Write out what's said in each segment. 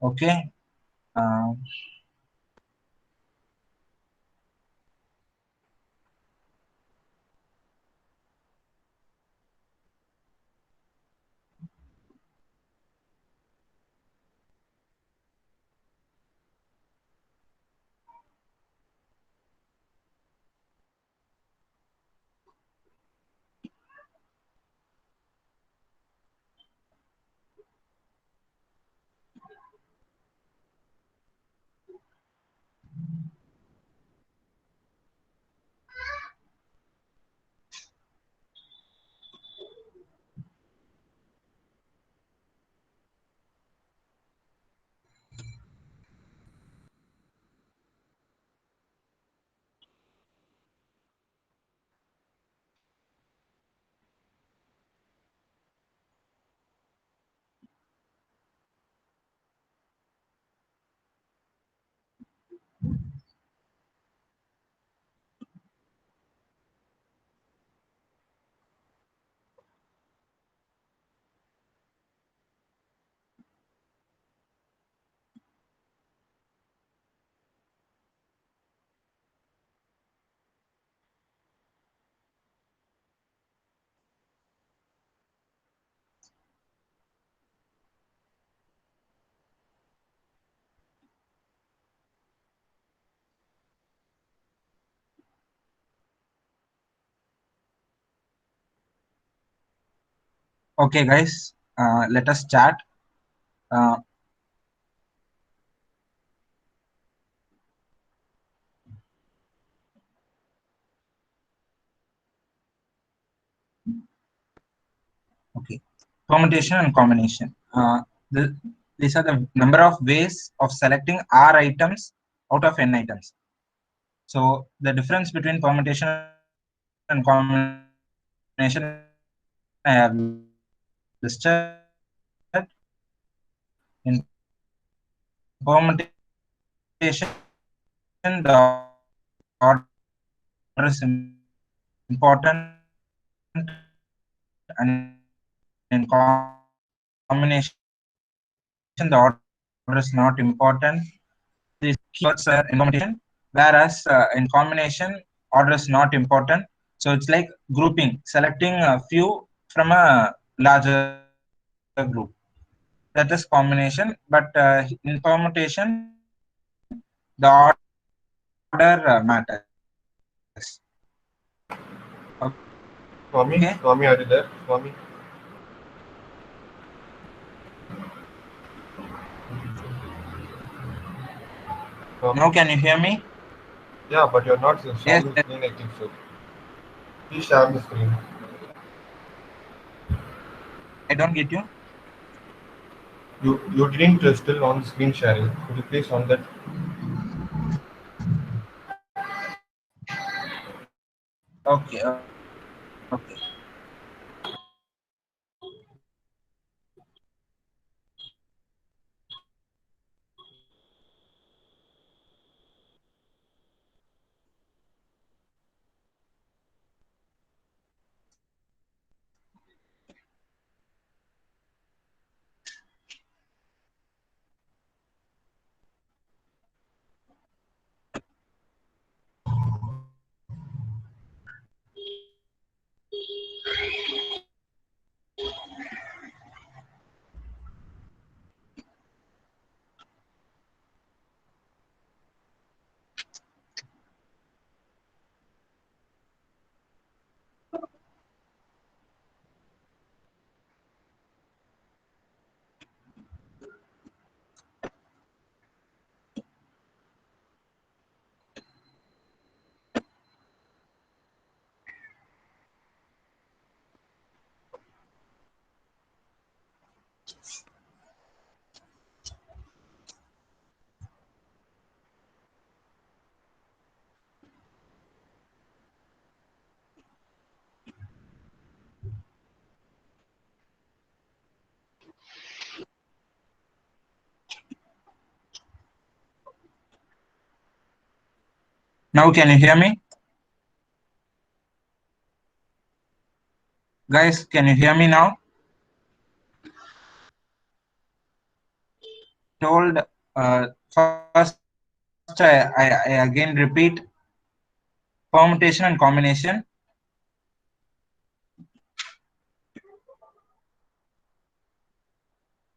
Okay. Uh, okay, guys. Let us start. Uh, okay. Permutation and combination. The, these are the number of ways of selecting R items out of N items. So the difference between permutation and combination I have listed in permutation. The order is important, and in combination, the order is not important. These keywords are in permutation, whereas in combination, order is not important. So it's like grouping, selecting a few from a larger group. That is combination. But in permutation, the order matters. Okay. Swami, are you there? Swami? Now Swami? can you hear me? Yeah, but you're not Yes, sharing the yes. screen, I think so. Please share the screen. I don't get you. You didn't still on screen sharing. Could you please on that? Okay, okay. Now can you hear me? Guys, can you hear me now? told, first I again repeat permutation and combination.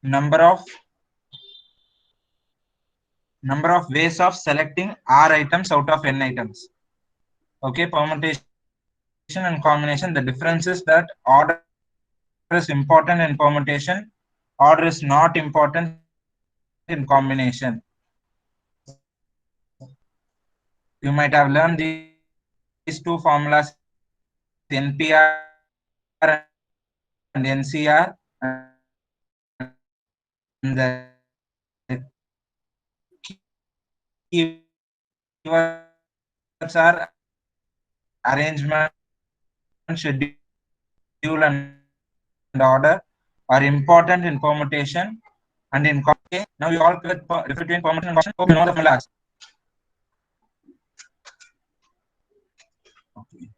Number of ways of selecting R items out of N items. Okay, permutation and combination. The difference is that order is important in permutation, order is not important in combination. You might have learned these two formulas in NPR and NCR, and the keywords are arrangement, schedule, and order are important in permutation and in combination. Okay, now you all clear difference between permutation and combination. Hope you know the formulas. Okay.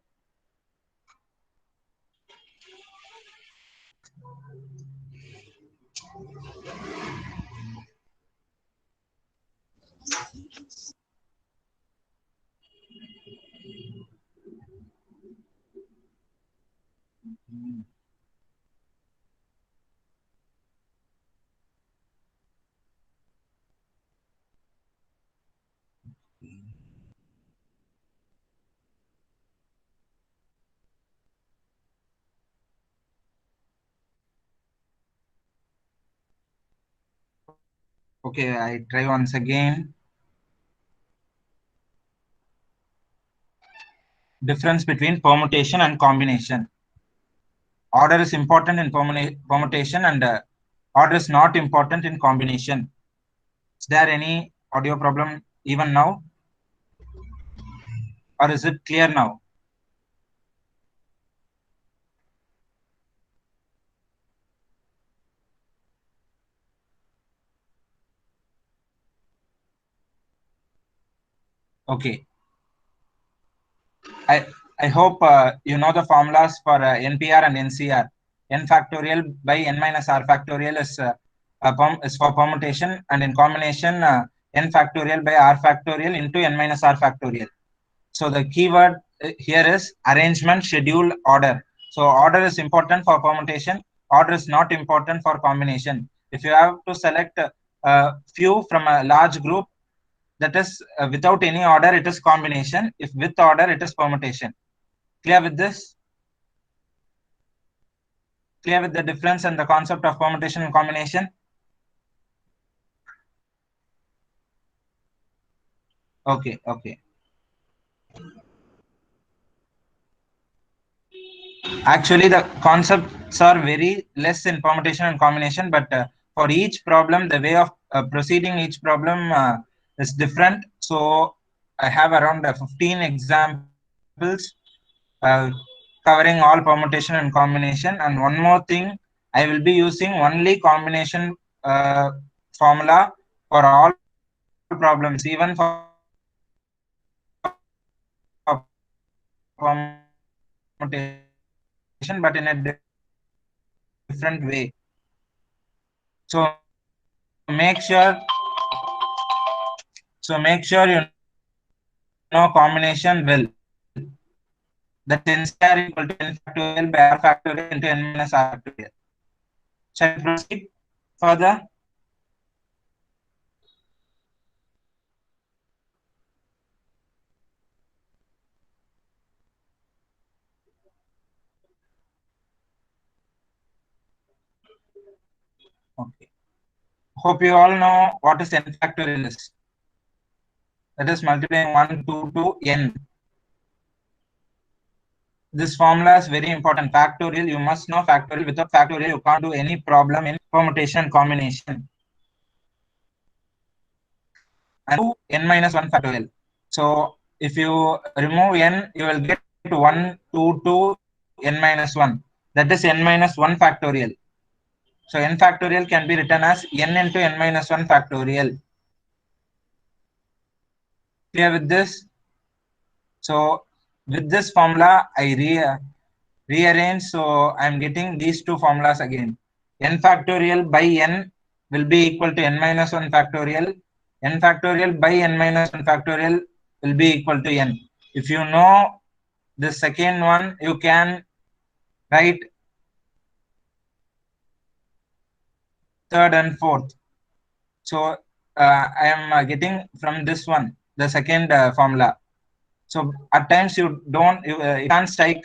Okay, I try once again. Difference between permutation and combination. Order is important in permutation, and order is not important in combination. Is there any audio problem even now, or is it clear now? Okay. I hope you know the formulas for NPR and NCR. N factorial by n minus r factorial is for permutation, and in combination, n factorial by r factorial into n minus r factorial. So the keyword here is arrangement, schedule, order. So order is important for permutation. Order is not important for combination. If you have to select a few from a large group, that is without any order, it is combination. If with order, it is permutation. Clear with this? Clear with the difference and the concept of permutation and combination? Okay, okay. Actually, the concepts are very less in permutation and combination, but for each problem, the way of proceeding each problem is different. So I have around 15 examples uh, covering all permutation and combination. And one more thing, I will be using only combination formula for all problems, even for permutation, but in a different way. So make sure you know combination well. That is NCR equal to n factorial by r factorial into n minus r factorial. Shall I proceed further? Okay. Hope you all know what is n factorial is. That is multiplying 1, 2 to n. This formula is very important. Factorial, you must know factorial. Without factorial, you can't do any problem in permutation and combination. And 2 n minus 1 factorial. So if you remove n, you will get 1, 2 to n minus 1. That is n minus 1 factorial. So n factorial can be written as n into n minus 1 factorial. Clear with this? So with this formula, I rearrange. So I'm getting these two formulas again. N factorial by n will be equal to n minus 1 factorial. N factorial by n minus 1 factorial will be equal to n. If you know the second one, you can write third and fourth. So I am getting from this one the second formula. So at times you can't strike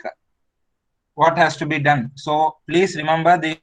what has to be done. So please remember these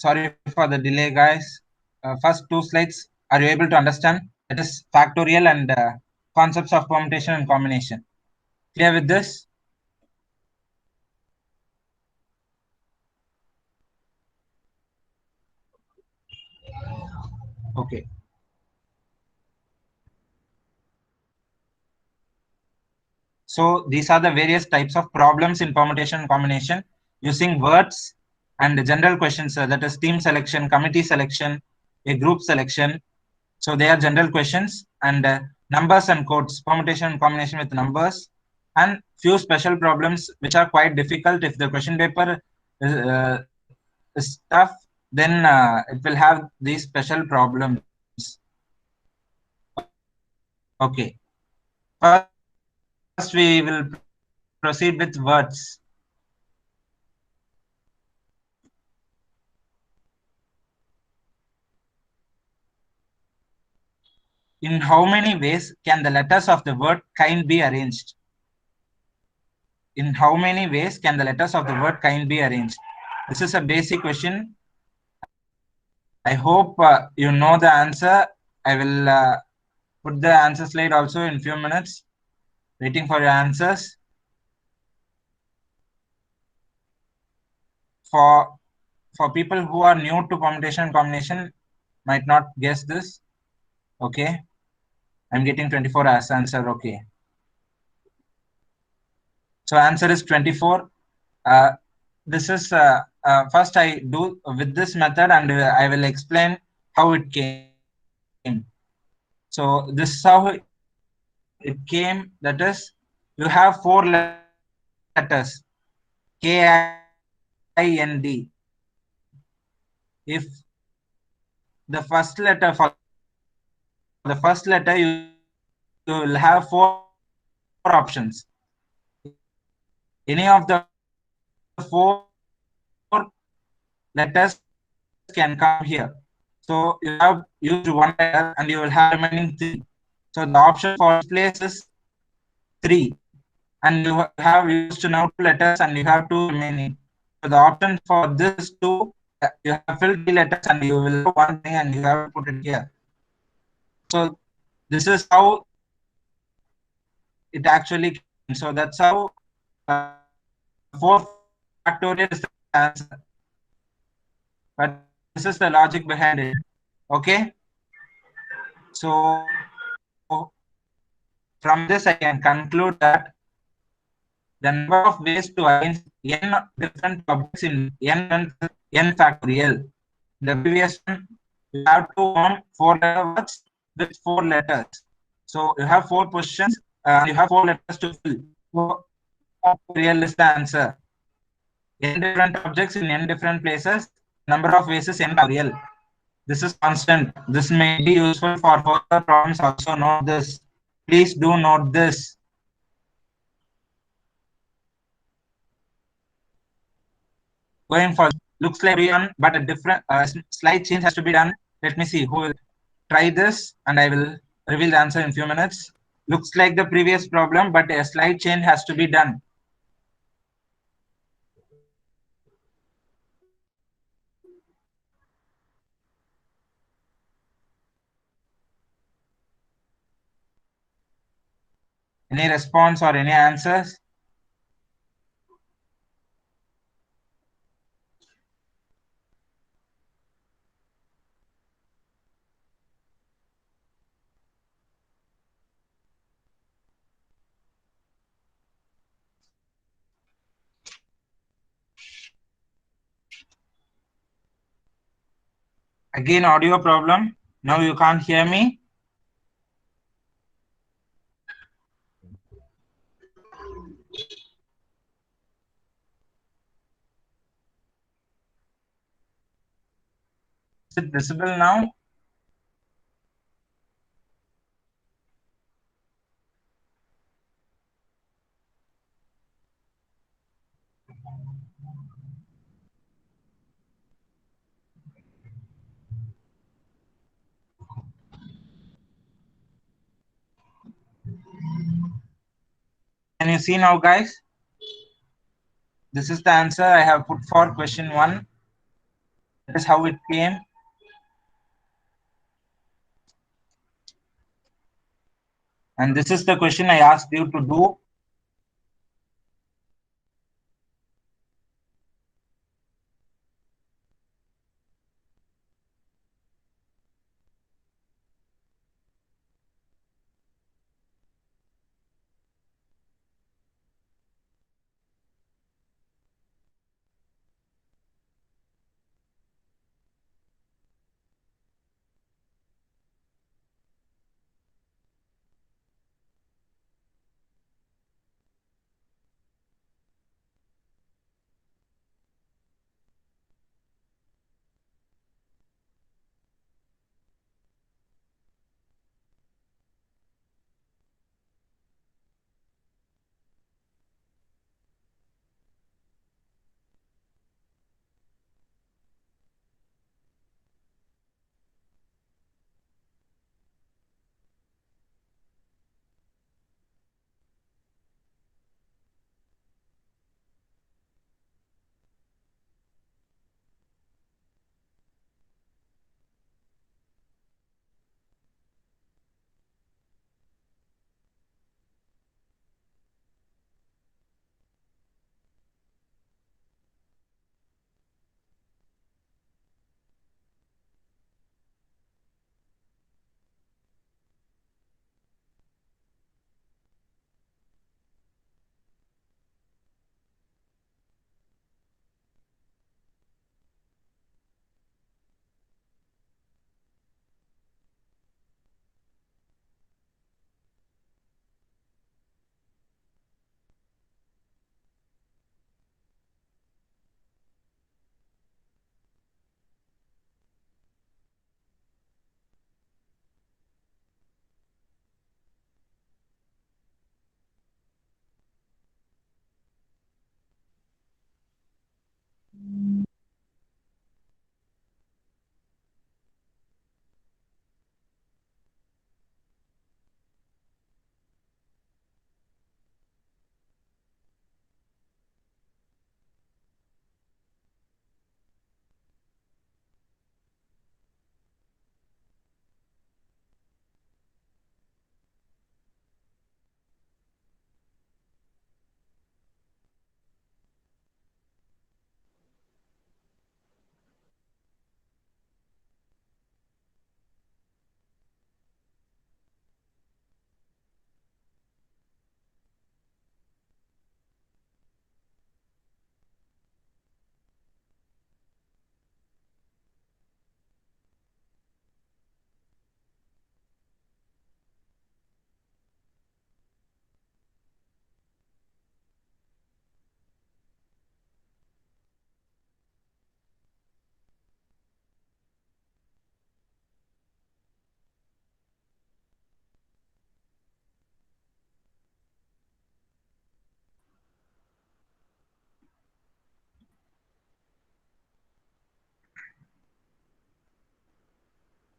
sorry for the delay, guys. First two slides, are you able to understand? That is factorial and concepts of permutation and combination. Clear with this? Okay. So these are the various types of problems in permutation and combination using words and the general questions, that is team selection, committee selection, a group selection. So they are general questions, and numbers and codes, permutation and combination with numbers, and few special problems which are quite difficult. If the question paper is tough, then it will have these special problems. Okay. First, we will proceed with words. In how many ways can the letters of the word kind be arranged? In how many ways can the letters of the word kind be arranged? This is a basic question. I hope you know the answer. I will put the answer slide also in few minutes. Waiting for your answers. For people who are new to permutation and combination, might not guess this. Okay, I'm getting 24 as answer. Okay, so answer is 24. This is first I do with this method, and I will explain how it came. So this is how it came. That is, you have four letters: KIND. If the first letter, for the first letter, you will have four options. Any of the four letters can come here. So you have used one letter and you will have remaining three. So the option for this place is three, and you have used now two letters and you have two remaining. So the option for this is two. You have filled three letters and you will have one remaining, and you have to put it here. So this is how it actually came. So that's how four factorial is the answer. But this is the logic behind it. Okay. So from this, I can conclude that the number of ways to arrange n different objects in n factorial. The previous one, you have to form 4-letter words with 4 letters. So you have 4 questions and you have 4 letters to fill. So factorial is the answer. N different objects in n different places. Number of ways is n factorial. This is constant. This may be useful for further problems also. Note this. Please do note this. Going for looks like everyone, but a different slight change has to be done. Let me see who will try this, and I will reveal the answer in few minutes. Looks like the previous problem, but a slight change has to be done. Any response or any answers? Again, audio problem. Now you can't hear me. Is it visible now? Can you see now, guys? This is the answer I have put for question 1. That is how it came. And this is the question I asked you to do.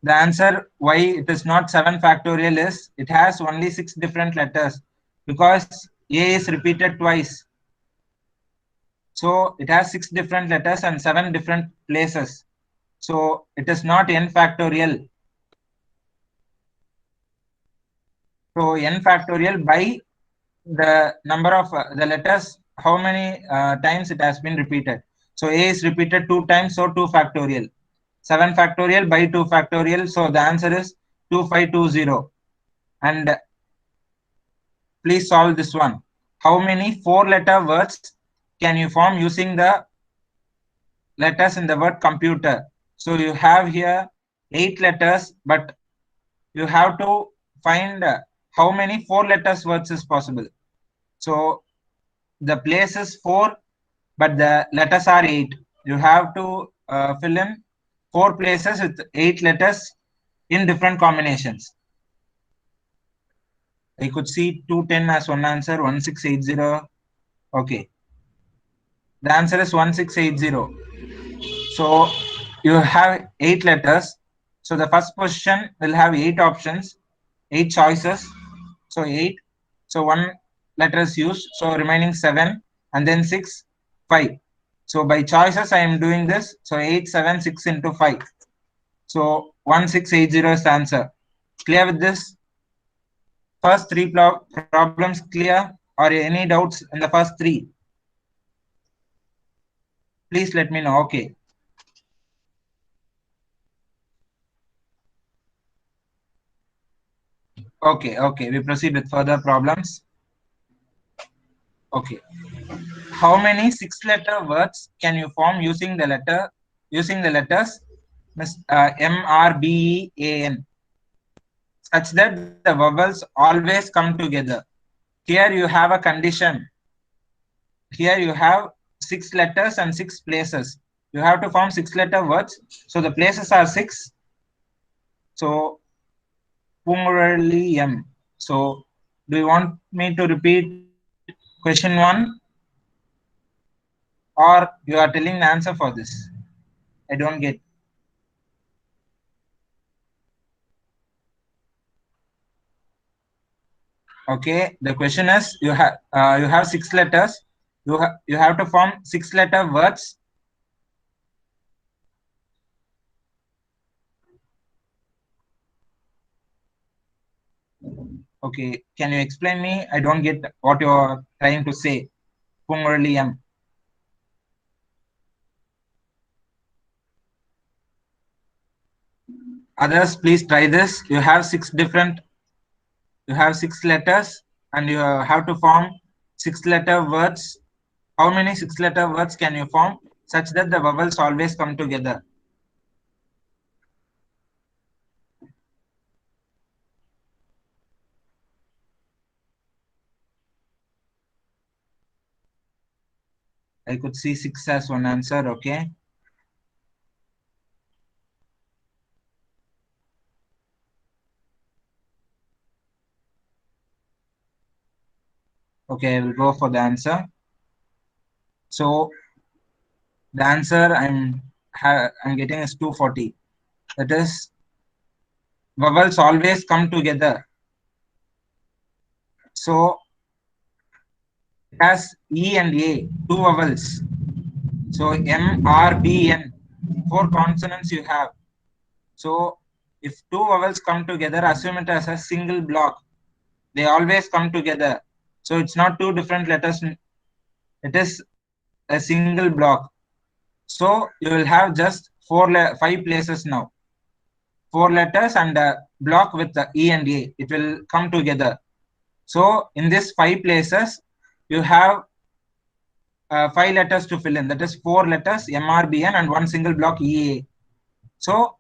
The answer why it is not 7 factorial is it has only 6 different letters because A is repeated twice. So it has 6 different letters and 7 different places. So it is not n factorial. So n factorial by the number of the letters, how many times it has been repeated. So A is repeated 2 times, so 2 factorial. 7 factorial by 2 factorial. So the answer is 2520. And please solve this one. How many 4-letter words can you form using the letters in the word computer? So you have here 8 letters, but you have to find how many 4 letters words is possible. So the place is 4, but the letters are 8. You have to fill in 4 places with 8 letters in different combinations. I could see 210 as one answer, 1680. Okay. The answer is 1680. So you have 8 letters. So the first question will have 8 options, 8 choices. So 8. So one letter is used. So remaining 7 and then 6, 5. So by choices, I am doing this. So 8, 7, 6 into 5. So 1680 is the answer. Clear with this? First 3 problems clear or any doubts in the first 3? Please let me know. Okay. Okay. We proceed with further problems. Okay. How many 6-letter words can you form using the letters M, R, B, E, A, N, such that the vowels always come together? Here you have a condition. Here you have 6 letters and 6 places. You have to form 6-letter words. So the places are 6. So Pungrali. So do you want me to repeat question 1 or you are telling the answer for this? I don't get. Okay, the question is you have 6 letters. You have to form 6-letter words. Okay, can you explain me? I don't get what you are trying to say. Pungrali. Others, please try this. You have 6 letters and you have to form 6-letter words. How many 6-letter words can you form such that the vowels always come together? I could see 6 as one answer. Okay. Okay, I will go for the answer. So the answer I'm getting is 240. That is, vowels always come together. So it has E and A, 2 vowels. So M, R, B, N, 4 consonants you have. So if 2 vowels come together, assume it as a single block. They always come together. So it's not 2 different letters. It is a single block. So you will have just 5 places now. 4 letters and a block with the E and A. It will come together. So in this 5 places, you have 5 letters to fill in. That is 4 letters MRBN and 1 single block EA. So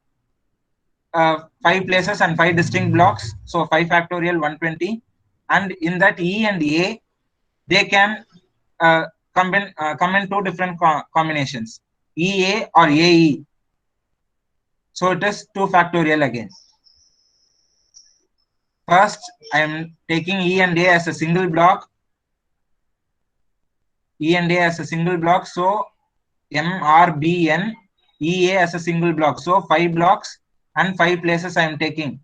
5 places and 5 distinct blocks. So 5 factorial 120. And in that E and A, they can come in 2 different combinations, EA or AE. So it is 2 factorial again. First, I am taking E and A as a single block. E and A as a single block. So MRBN EA as a single block. So 5 blocks and 5 places I am taking.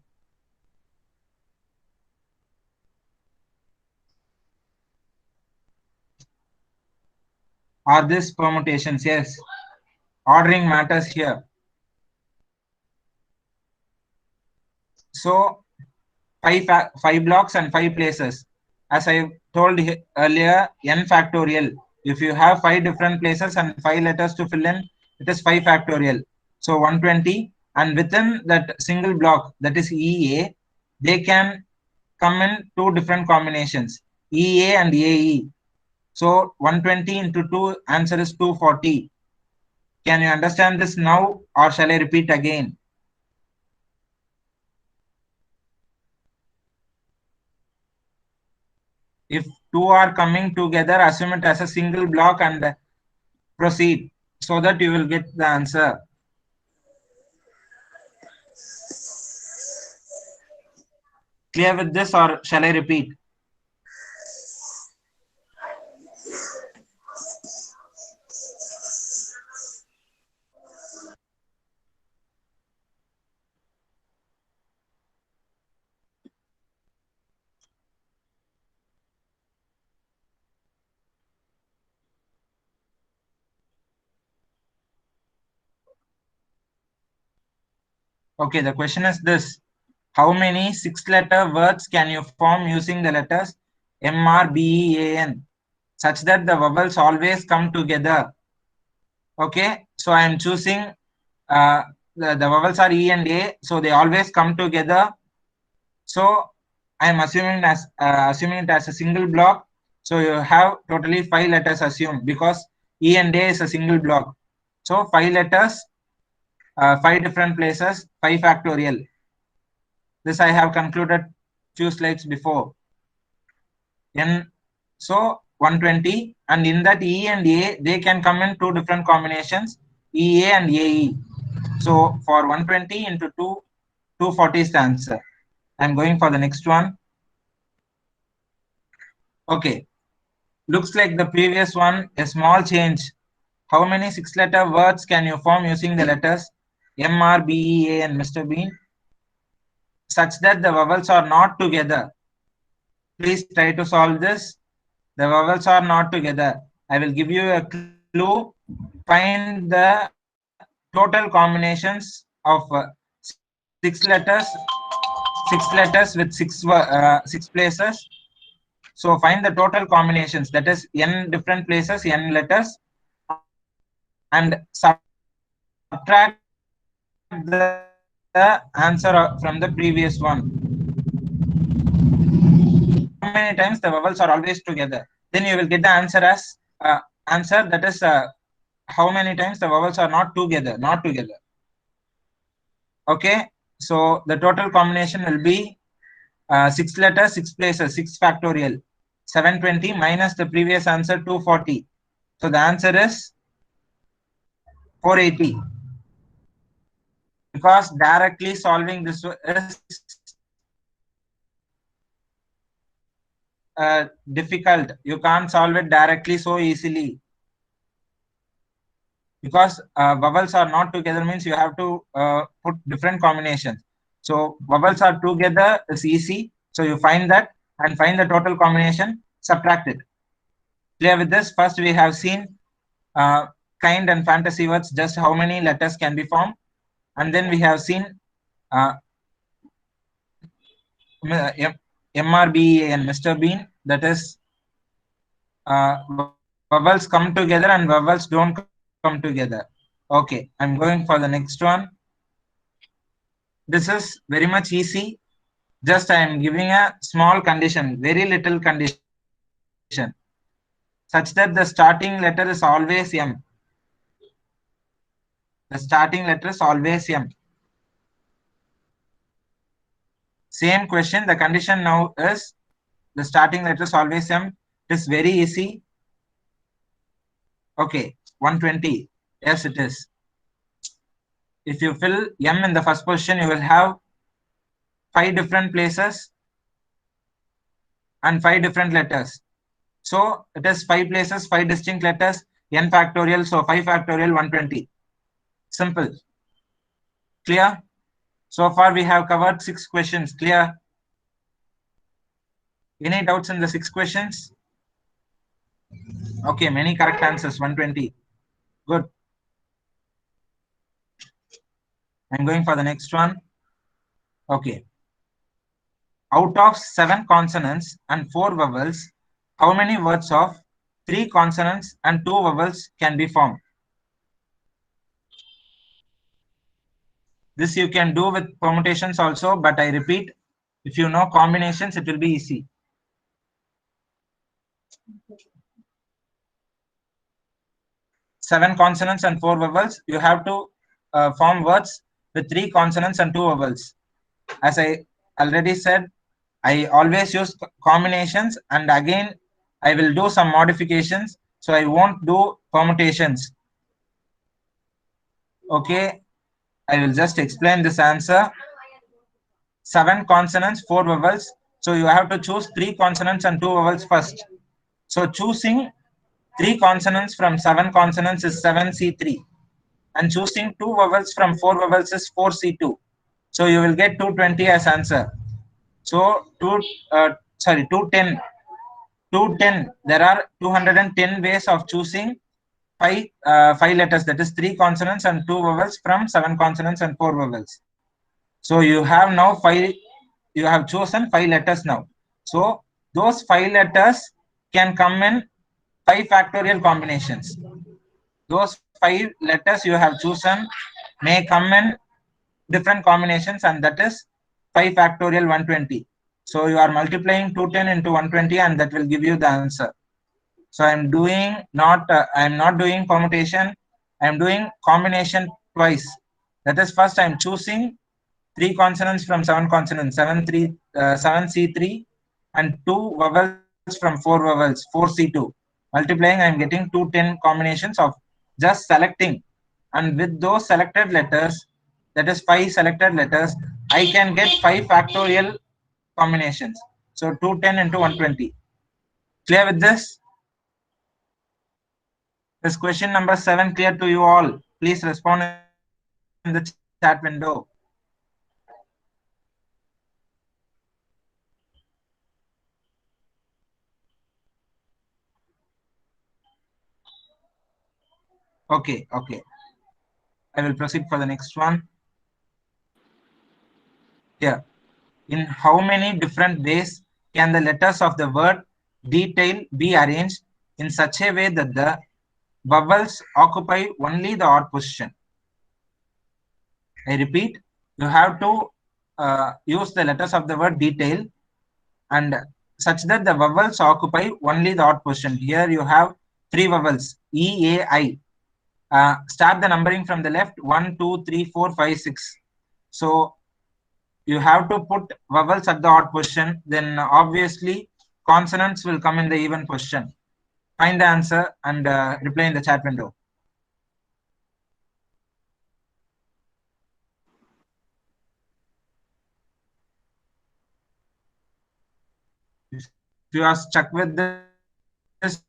Are these permutations? Yes. Ordering matters here. So 5 blocks and 5 places. As I told earlier, n factorial. If you have 5 different places and 5 letters to fill in, it is 5 factorial. So 120, and within that single block, that is EA, they can come in 2 different combinations, EA and AE. So 120 into 2, answer is 240. Can you understand this now, or shall I repeat again? If 2 are coming together, assume it as a single block and proceed so that you will get the answer. Clear with this, or shall I repeat? Okay, the question is this. How many 6-letter words can you form using the letters M, R, B, E, A, N, such that the vowels always come together? Okay, so I am choosing the vowels are E and A, so they always come together. So I am assuming it as a single block. So you have totally 5 letters assumed, because E and A is a single block. So 5 letters, 5 different places, 5 factorial. This I have concluded few slides before. So 120, and in that E and A, they can come in 2 different combinations, EA and AE. So for 120 into 2, 240 is the answer. I'm going for the next one. Okay, looks like the previous one, a small change. How many 6-letter words can you form using the letters M, R, B, E, A, and Mr. Bean, such that the vowels are not together? Please try to solve this. The vowels are not together. I will give you a clue. Find the total combinations of 6 letters with 6 places. So find the total combinations, that is n different places, n letters, and subtract the answer from the previous one. How many times the vowels are always together? Then you will get the answer as answer, that is how many times the vowels are not together. Okay, so the total combination will be 6 letters, 6 places, 6 factorial, 720 minus the previous answer 240. So the answer is 480. Because directly solving this is difficult. You can't solve it directly so easily, because vowels are not together means you have to put different combinations. So vowels are together is easy. So you find that and find the total combination, subtract it. Clear with this? First we have seen kind and fantasy words, just how many letters can be formed, and then we have seen MRB and Mr. Bean, that is vowels come together and vowels don't come together. Okay, I'm going for the next one. This is very much easy. Just I am giving a small condition, very little condition, such that the starting letter is always M. The starting letter is always M. Same question, the condition now is the starting letter is always M. It is very easy. Okay, 120. Yes, it is. If you fill M in the first position, you will have 5 different places and 5 different letters. So it is 5 places, 5 distinct letters, n factorial. So 5 factorial 120. Simple. Clear? So far we have covered 6 questions. Clear? Any doubts in the 6 questions? Okay, many correct answers, 120. Good. I'm going for the next one. Okay. Out of 7 consonants and 4 vowels, how many words of 3 consonants and 2 vowels can be formed? This you can do with permutations also, but I repeat, if you know combinations, it will be easy. Seven consonants and 4 vowels, you have to form words with 3 consonants and 2 vowels. As I already said, I always use combinations, and again I will do some modifications, so I won't do permutations. Okay, I will just explain this answer. 7 consonants, 4 vowels. So you have to choose 3 consonants and 2 vowels first. So choosing 3 consonants from 7 consonants is 7C3. And choosing 2 vowels from 4 vowels is 4C2. So you will get 220 as answer. So 210. 210. There are 210 ways of choosing 5 letters, that is 3 consonants and 2 vowels from 7 consonants and 4 vowels. So you have now 5, you have chosen 5 letters now. So those 5 letters can come in 5 factorial combinations. Those 5 letters you have chosen may come in different combinations, and that is 5 factorial 120. So you are multiplying 210 into 120, and that will give you the answer. So I'm not doing permutation. I'm doing combination twice. That is, first I'm choosing 3 consonants from 7 consonants, 7C3, and 2 vowels from 4 vowels, 4C2. Multiplying, I'm getting 210 combinations of just selecting. And with those selected letters, that is 5 selected letters, I can get 5 factorial combinations. So 210 into 120. Clear with this? Is question number 7 clear to you all? Please respond in the chat window. Okay, okay. I will proceed for the next one. Here, in how many different ways can the letters of the word detail be arranged in such a way that the vowels occupy only the odd position? I repeat, you have to use the letters of the word detail and such that the vowels occupy only the odd position. Here you have 3 vowels, E, A, I. Start the numbering from the left, 1, 2, 3, 4, 5, 6. So you have to put vowels at the odd position, then obviously consonants will come in the even position. Find the answer and reply in the chat window. If you are stuck with this,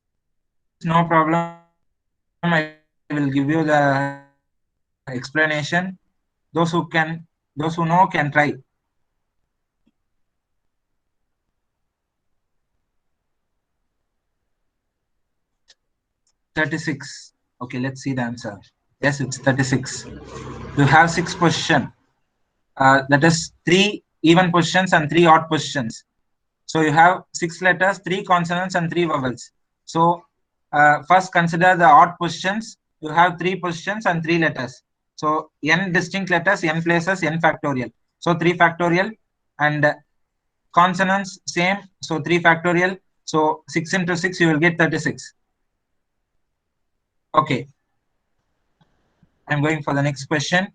no problem. I will give you the explanation. Those who know can try. 36. Okay, let's see the answer. Yes, it's 36. You have 6 positions. That is 3 even positions and 3 odd positions. So you have 6 letters, 3 consonants, and 3 vowels. So first consider the odd positions. You have 3 positions and 3 letters. So n distinct letters, n places, n factorial. So 3 factorial, and consonants same. So 3 factorial. So 6 into 6, you will get 36. Okay. I'm going for the next question.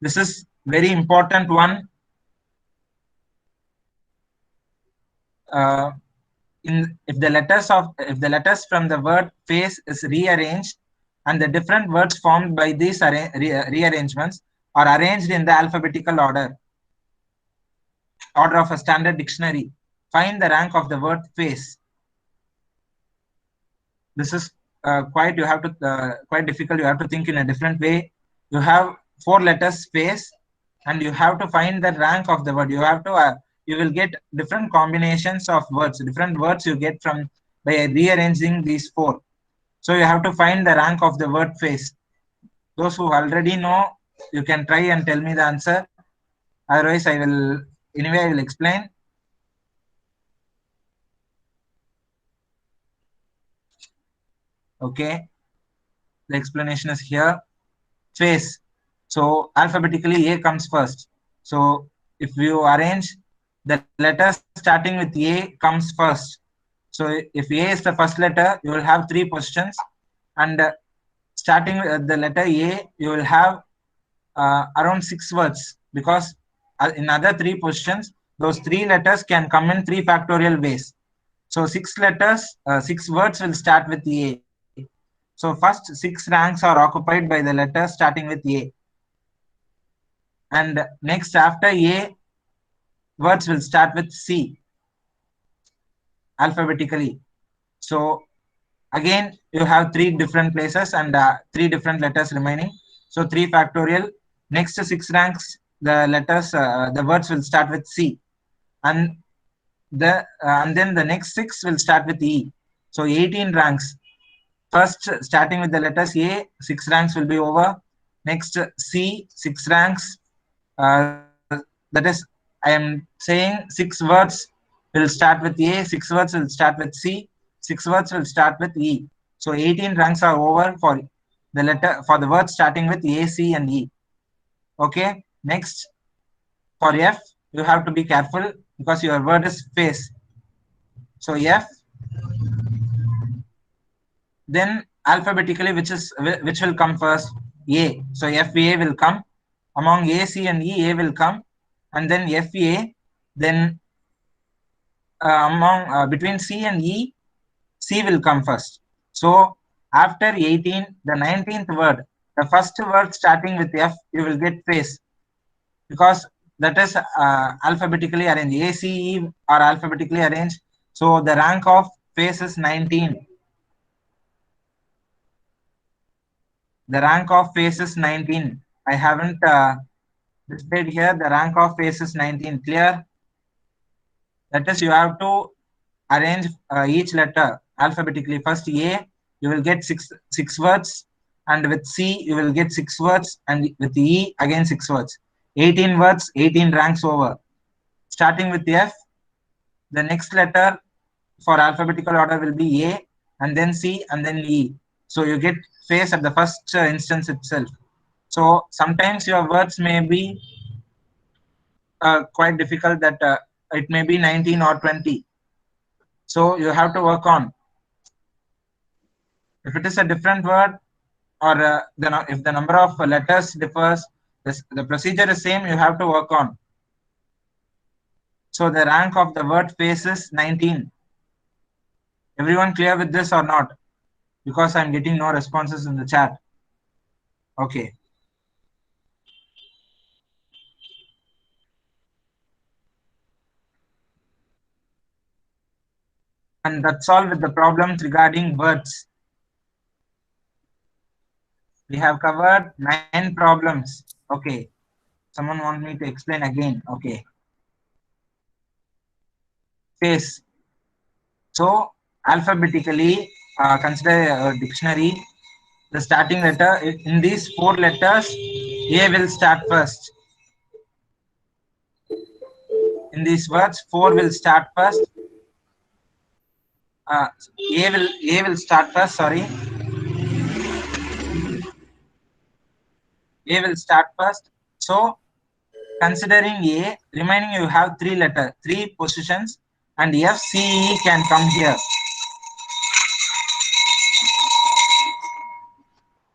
This is very important one. If the letters from the word face is rearranged, and the different words formed by these rearrangements are arranged in the alphabetical order of a standard dictionary, find the rank of the word face. This is quite difficult. You have to think in a different way. You have 4 letters space, and you have to find the rank of the word. You have to you will get different combinations of words, different words you get from by rearranging these 4. So you have to find the rank of the word face. Those who already know, you can try and tell me the answer. Otherwise, I will explain. Okay, the explanation is here. Face. So alphabetically, A comes first. So if you arrange, the letter starting with A comes first. So if A is the first letter, you will have 3 positions, and starting with the letter A, you will have around 6 words, because in other 3 positions, those 3 letters can come in 3 factorial ways. So 6 letters, 6 words will start with A. So first 6 ranks are occupied by the letter starting with A. And next after A, words will start with C alphabetically. So again, you have 3 different places and 3 different letters remaining. So 3 factorial. Next 6 ranks, the letters, the words will start with C, and and then the next 6 will start with E. So 18 ranks. First, starting with the letters A, 6 ranks will be over. Next C, 6 ranks. That is, I am saying 6 words will start with A, 6 words will start with C, 6 words will start with E. So 18 ranks are over for the words starting with A, C, and E. Okay. Next, for F, you have to be careful because your word is face. So F, then alphabetically, which will come first? A. So FA will come. Among A, C, and E, A will come, and then FA. Then among between C and E, C will come first. So after 18, the 19th word, the first word starting with F, you will get face, because that is alphabetically arranged. A, C, E are alphabetically arranged. So the rank of face is 19. The rank of face is 19. I haven't displayed here. The rank of face is 19. Clear? That is, you have to arrange each letter alphabetically. First A, you will get six words, and with C you will get 6 words, and with E again 6 words. 18 words, 18 ranks over. Starting with F, the next letter for alphabetical order will be A, and then C, and then E. So you get face at the first instance itself. So sometimes your words may be quite difficult, that it may be 19 or 20. So you have to work on. If it is a different word, or if the number of letters differs, the procedure is same, you have to work on. So the rank of the word face is 19. Everyone clear with this or not? Because I'm getting no responses in the chat. Okay. And that's all with the problems regarding words. We have covered 9 problems. Okay. Someone want me to explain again. Okay. Face. So alphabetically, consider a dictionary. The starting letter in these 4 letters, A will start first. In these words, 4 will start first. A will start first. Sorry. A will start first. So considering A, remaining you have 3 positions, and F, C, E can come here.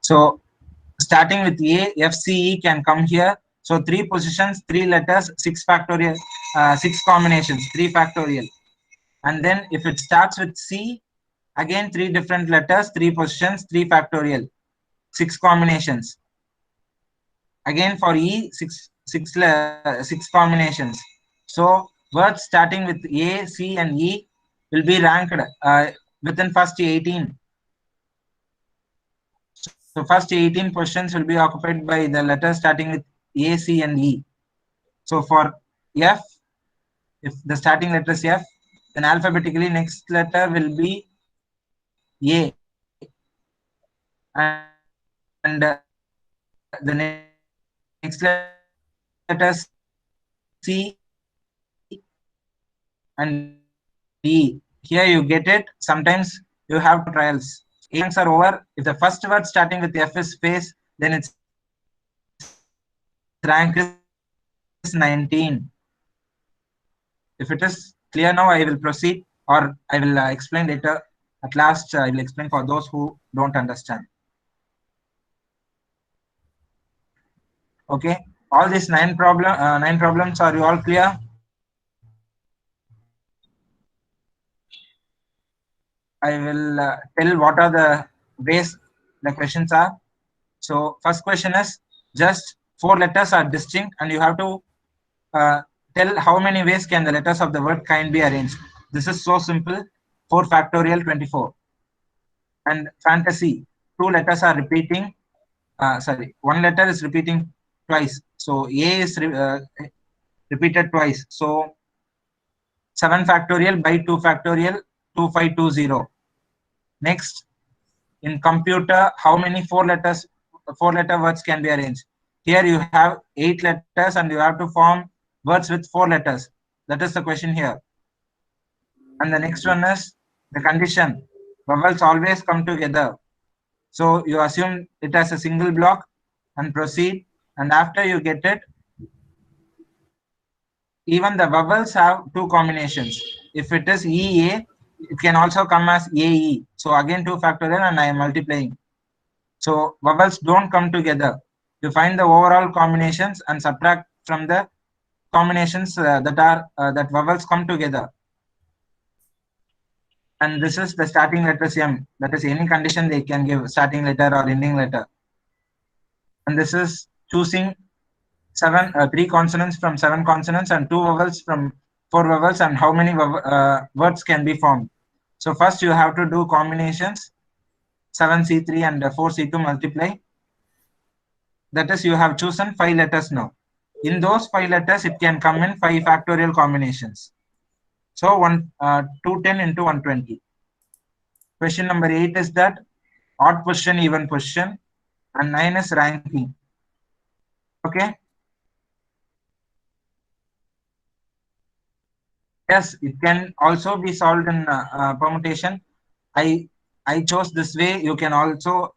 So starting with A, F, C, E can come here. So 3 positions, 3 letters, 6 factorial, 6 combinations, 3 factorial. And then if it starts with C, again 3 different letters, 3 positions, 3 factorial, 6 combinations. Again for E, 6 combinations. So words starting with A, C, and E will be ranked within first 18. So first 18 questions will be occupied by the letters starting with A, C, and E. So for F, if the starting letter is F, then alphabetically next letter will be A, and the next letter C, and E. Here you get it. Sometimes you have to trials. 8 ranks are over. If the first word starting with F is face, then its rank is 19. If it is clear now, I will proceed, or I will explain later. At last, I will explain for those who don't understand. Okay, all these nine problems. Are you all clear? I will tell what are the ways the questions are. So first question is just four letters are distinct, and you have to uh, tell how many ways can the letters of the word kind be arranged. This is so simple. 4 factorial 24. And fantasy, two letters are repeating. Sorry, one letter is repeating twice. So A is repeated twice. So 7 factorial by 2 factorial 2520. Next, in computer, how many four letter words can be arranged? Here you have 8 letters and you have to form words with 4 letters. That is the question here. And the next one is the condition. Vowels always come together. So you assume it as a single block and proceed. And after you get it, even the vowels have two combinations. If it is EA, it can also come as AE. So again 2 factorial and I am multiplying. So vowels don't come together. You find the overall combinations and subtract from the combinations that vowels come together. And this is the starting letters M. That is any condition they can give starting letter or ending letter. And this is choosing three consonants from 7 consonants and 2 vowels from 4 vowels, and how many words can be formed. So first you have to do combinations 7C3 and 4C2 multiply. That is, you have chosen 5 letters now. In those 5 letters, it can come in 5 factorial combinations. So 210 into 120. Question number 8 is that odd position, even position, and 9 is ranking. Okay. Yes, it can also be solved in permutation. I I chose this way. You can also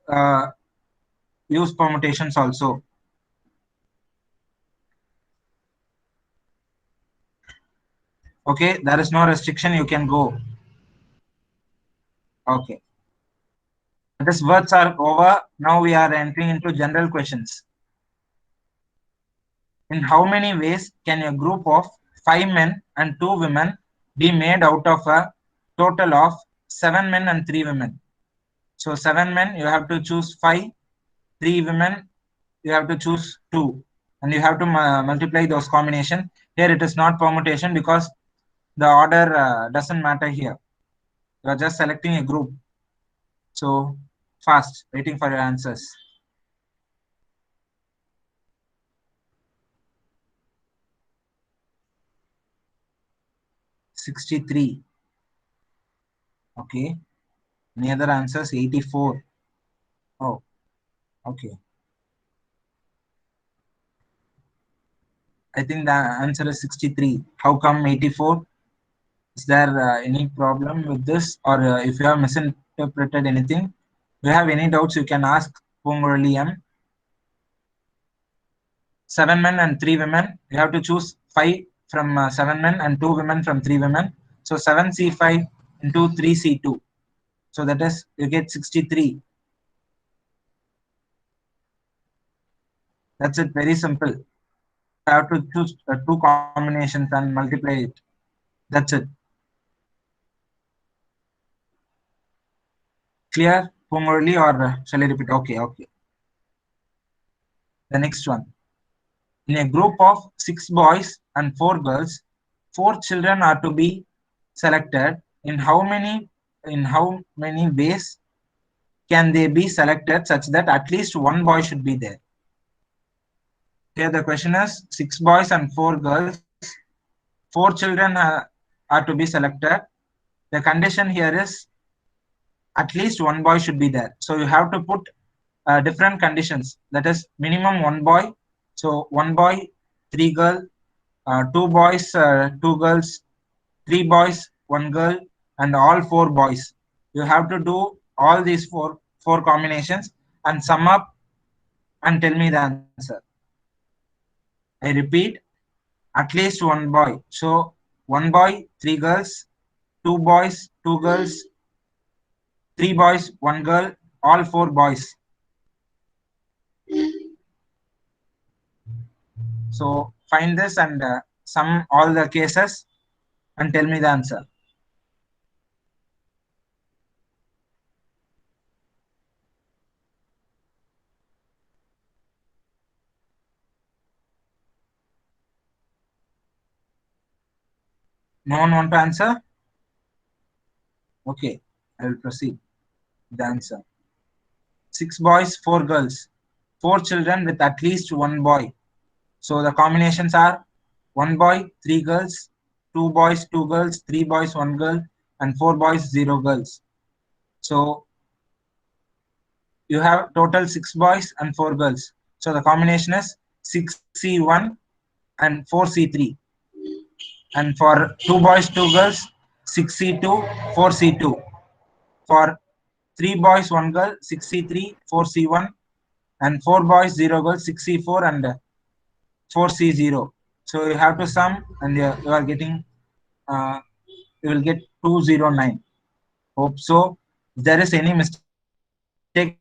use permutations also. Okay, there is no restriction. You can go. Okay. These words are over. Now we are entering into general questions. In how many ways can a group of 5 men and 2 women be made out of a total of 7 men and 3 women? So 7 men, you have to choose 5. 3 women, you have to choose 2. And you have to multiply those combinations. Here it is not permutation because the order doesn't matter here. You are just selecting a group. So fast, waiting for your answers. 63. Okay. Any other answers? 84. Oh, okay. I think the answer is 63. How come 84? Is there any problem with this? Or if you have misinterpreted anything, if you have any doubts, you can ask Pungurali M. 7 men and 3 women. You have to choose 5 from 7 men and 2 women from 3 women. So 7C5 into 3C2. So that is, you get 63. That's it, very simple. You have to choose 2 combinations and multiply it. That's it. Clear, Pungurali, or shall I repeat? Okay, okay. The next one. In a group of 6 boys and 4 girls, 4 children are to be selected. In how many ways can they be selected such that at least one boy should be there? Here the question is 6 boys and 4 girls. 4 children are to be selected. The condition here is at least one boy should be there. So you have to put different conditions. That is minimum one boy. So one boy, 3 girls, 2 boys, 2 girls, 3 boys, 1 girl, and all 4 boys. You have to do all these four combinations and sum up and tell me the answer. I repeat, at least one boy. So 1 boy, 3 girls, 2 boys, 2 girls, 3 boys, 1 girl, all 4 boys. So find this and sum all the cases and tell me the answer. No one want to answer? Okay, I will proceed. The answer. 6 boys, 4 girls. 4 children with at least 1 boy. So the combinations are 1 boy, 3 girls, 2 boys, 2 girls, 3 boys, 1 girl, and 4 boys, 0 girls. So you have total 6 boys and 4 girls. So the combination is 6C1 and 4C3. And for 2 boys, 2 girls, 6C2, 4C2. For 3 boys, 1 girl, 6C3, 4C1. And 4 boys, 0 girls, 6C4 and 4C0. So you have to sum and you are getting, you will get 209. Hope so. If there is any mistake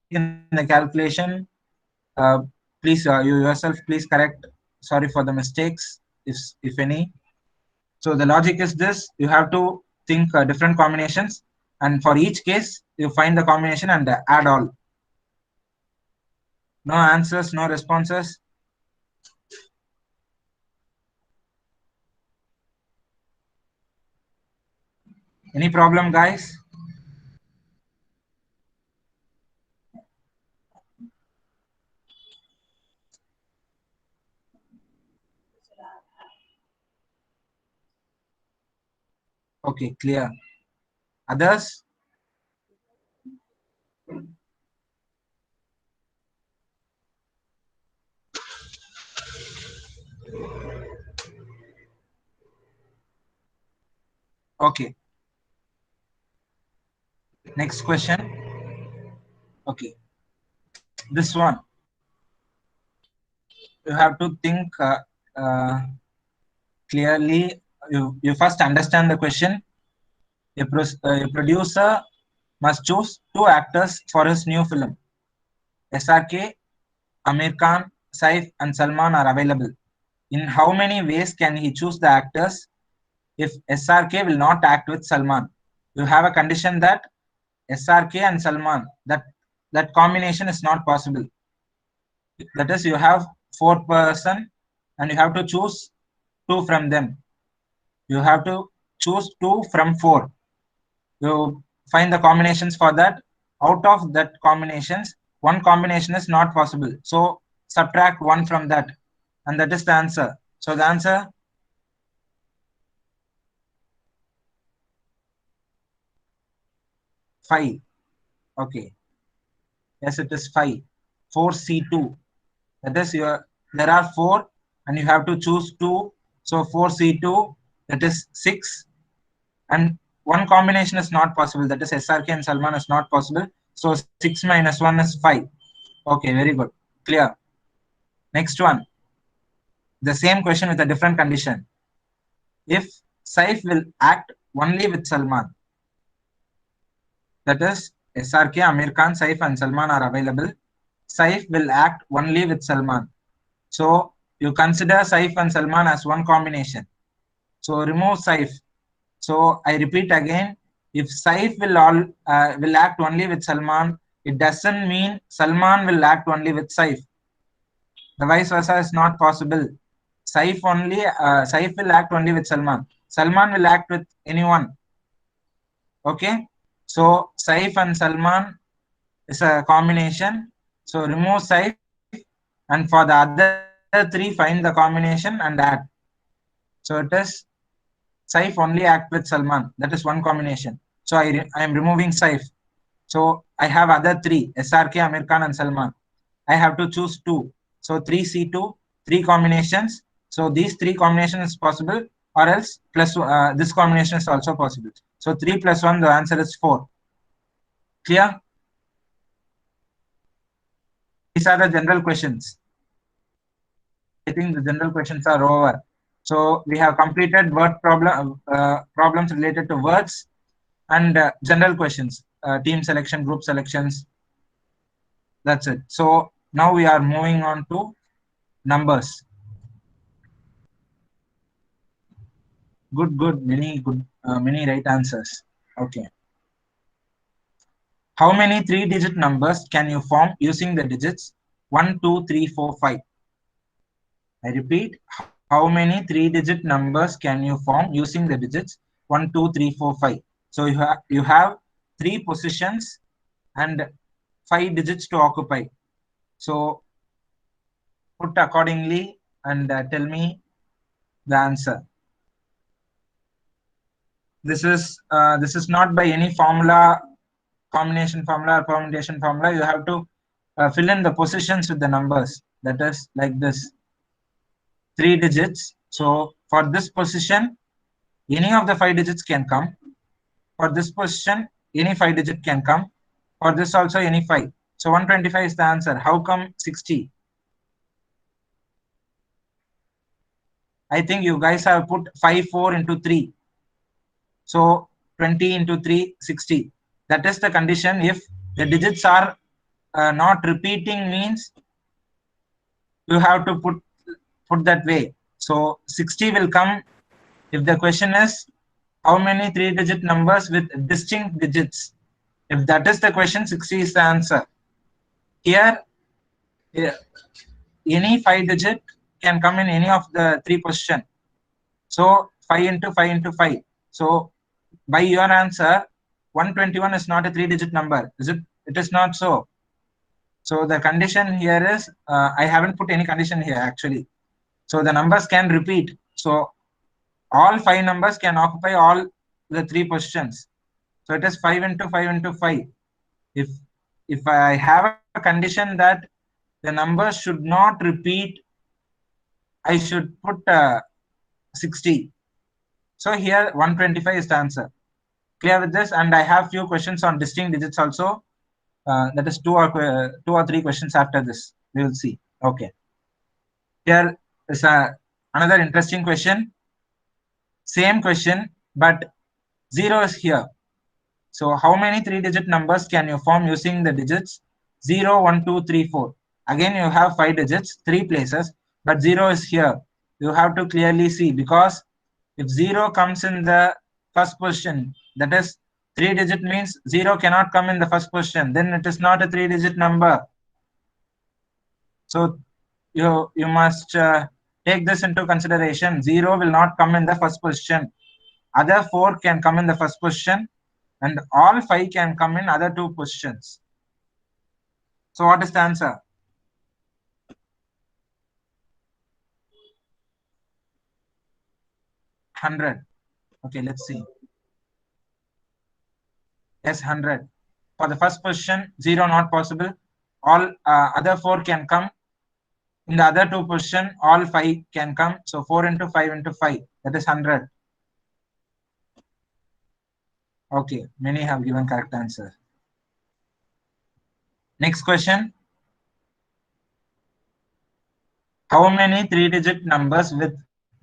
in the calculation, please you yourself please correct. Sorry for the mistakes if any. So the logic is this: you have to think different combinations, and for each case you find the combination and add all. No answers, no responses. Any problem, guys? Okay, clear. Others? Okay. Next question. Okay. This one. You have to think clearly. You first understand the question. A producer must choose 2 actors for his new film. SRK, Amir Khan, Saif, and Salman are available. In how many ways can he choose the actors if SRK will not act with Salman? You have a condition that SRK and Salman, that combination is not possible. That is, you have 4 person and you have to choose 2 from them. You have to choose 2 from 4. You find the combinations for that. Out of that combinations, one combination is not possible. So subtract 1 from that, and that is the answer. So the answer, 5. Okay. Yes, it is 5. 4C2. That is there are 4 and you have to choose 2. So 4C2, that is 6. And one combination is not possible. That is SRK and Salman is not possible. So 6 minus 1 is 5. Okay, very good. Clear. Next one. The same question with a different condition. If Saif will act only with Salman, that is SRK, Amir Khan, Saif and Salman are available. Saif will act only with Salman. So you consider Saif and Salman as one combination. So remove Saif. So I repeat again, if Saif will act only with Salman, it doesn't mean Salman will act only with Saif. The vice versa is not possible. Saif will act only with Salman. Salman will act with anyone. Okay. So Saif and Salman is a combination. So remove Saif, and for the other three, find the combination and add. So it is Saif only act with Salman. That is one combination. So I am removing Saif. So I have other three, SRK, Amir Khan, and Salman. I have to choose two. So 3C2, three combinations. So these three combinations is possible, or else plus this combination is also possible. So 3 plus 1, the answer is 4. Clear? These are the general questions. I think the general questions are over. So we have completed word problems related to words and general questions, team selection, group selections. That's it. So now we are moving on to numbers. Good. Many right answers. Okay. How many three-digit numbers can you form using the digits 1, 2, 3, 4, 5? I repeat, how many three-digit numbers can you form using the digits 1, 2, 3, 4, 5? So you have three positions and 5 digits to occupy. So put accordingly and tell me the answer. This is not by any formula, combination formula or permutation formula. You have to fill in the positions with the numbers. That is like this, 3 digits. So for this position, any of the 5 digits can come. For this position, any 5 digit can come. For this also, any 5. So 125 is the answer. How come 60? I think you guys have put 5, 4 into 3. So 20 into 3, 60. That is the condition. If the digits are not repeating, means you have to put that way. So 60 will come if the question is how many three-digit numbers with distinct digits. If that is the question, 60 is the answer. Here, any 5 digit can come in any of the three position. So 5 into 5 into 5. So by your answer, 121 is not a three-digit number. Is it? It is not so. So the condition here is, I haven't put any condition here actually. So the numbers can repeat. So all 5 numbers can occupy all the three positions. So it is 5 into 5 into 5. If I have a condition that the numbers should not repeat, I should put 60. So here 125 is the answer. Clear with this? And I have few questions on distinct digits also. That is two or three questions after this. We will see. Okay. Here is another interesting question. Same question, but 0 is here. So how many three-digit numbers can you form using the digits 0, 1, 2, 3, 4? Again, you have 5 digits, 3 places, but 0 is here. You have to clearly see, because if 0 comes in the first position, that is 3-digit means 0 cannot come in the first position. Then it is not a 3-digit number. So you must take this into consideration. 0 will not come in the first position. Other 4 can come in the first position, and all 5 can come in other 2 positions. So what is the answer? 100. Okay, let's see. Yes, 100. For the first position, 0 not possible. All other 4 can come. In the other 2 position, all 5 can come. So 4 into 5 into 5. That is 100. Okay, many have given correct answer. Next question. How many three-digit numbers with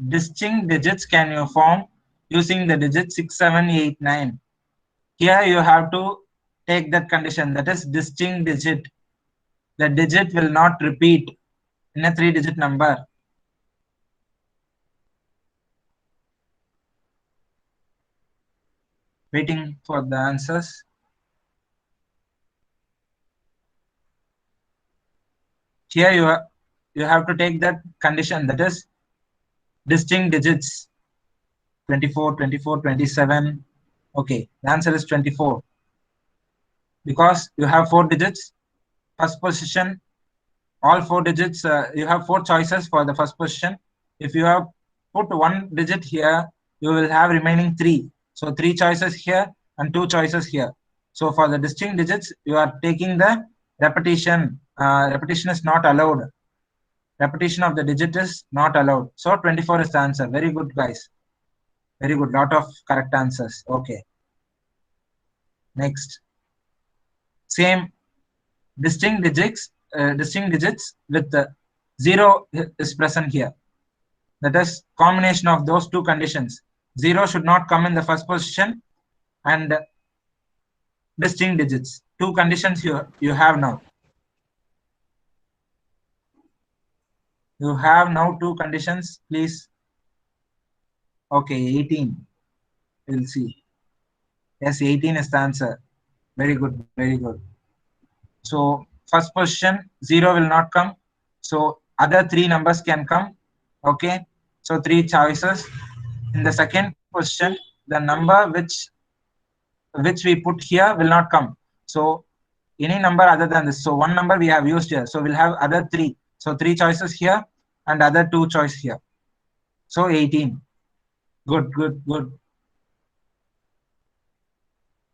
distinct digits can you form using the digits 6, 7, 8, 9? Here you have to take that condition, that is distinct digit. The digit will not repeat in a three-digit number. Waiting for the answers. Here you have to take that condition, that is distinct digits. 24, 24, 27. Okay, the answer is 24. because you have 4 digits. First position, all 4 digits, you have 4 choices for the first position. If you have put 1 digit here, you will have remaining 3. So 3 choices here and 2 choices here. So for the distinct digits, you are taking the repetition. Repetition is not allowed. Repetition of the digit is not allowed. So 24 is the answer. Very good, guys. Very good. Lot of correct answers. Okay. Next. Same distinct digits with the 0 is present here. That is combination of those two conditions. 0 should not come in the first position and distinct digits. Two conditions you have now. You have now 2 conditions, please. Okay, 18. We'll see. Yes, 18 is the answer. Very good, very good. So first position, 0 will not come. So other 3 numbers can come. Okay. So 3 choices. In the second position, the number which we put here will not come. So any number other than this. So one number we have used here. So we'll have other 3. So 3 choices here and other 2 choice here. So 18. Good, good, good.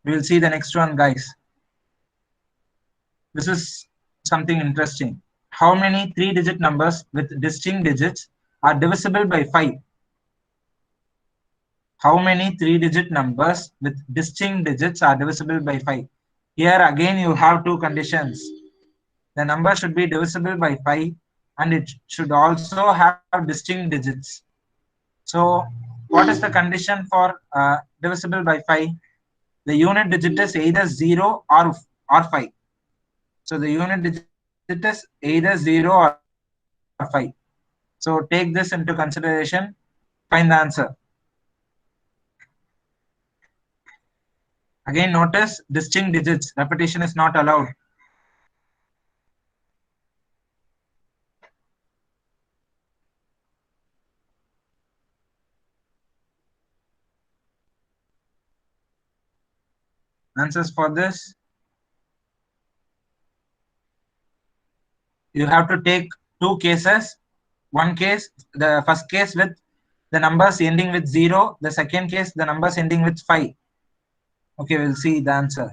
We will see the next one, guys. This is something interesting. How many 3-digit numbers with distinct digits are divisible by 5? How many 3-digit numbers with distinct digits are divisible by 5? Here again you have 2 conditions. The number should be divisible by 5 and it should also have distinct digits. So what is the condition for divisible by 5? The unit digit is either 0 or 5. So the unit digit is either 0 or 5. So take this into consideration. Find the answer. Again, notice distinct digits. Repetition is not allowed. Answers for this. You have to take 2 cases. One case, the first case with the numbers ending with 0. The second case, the numbers ending with 5. Okay, we'll see the answer.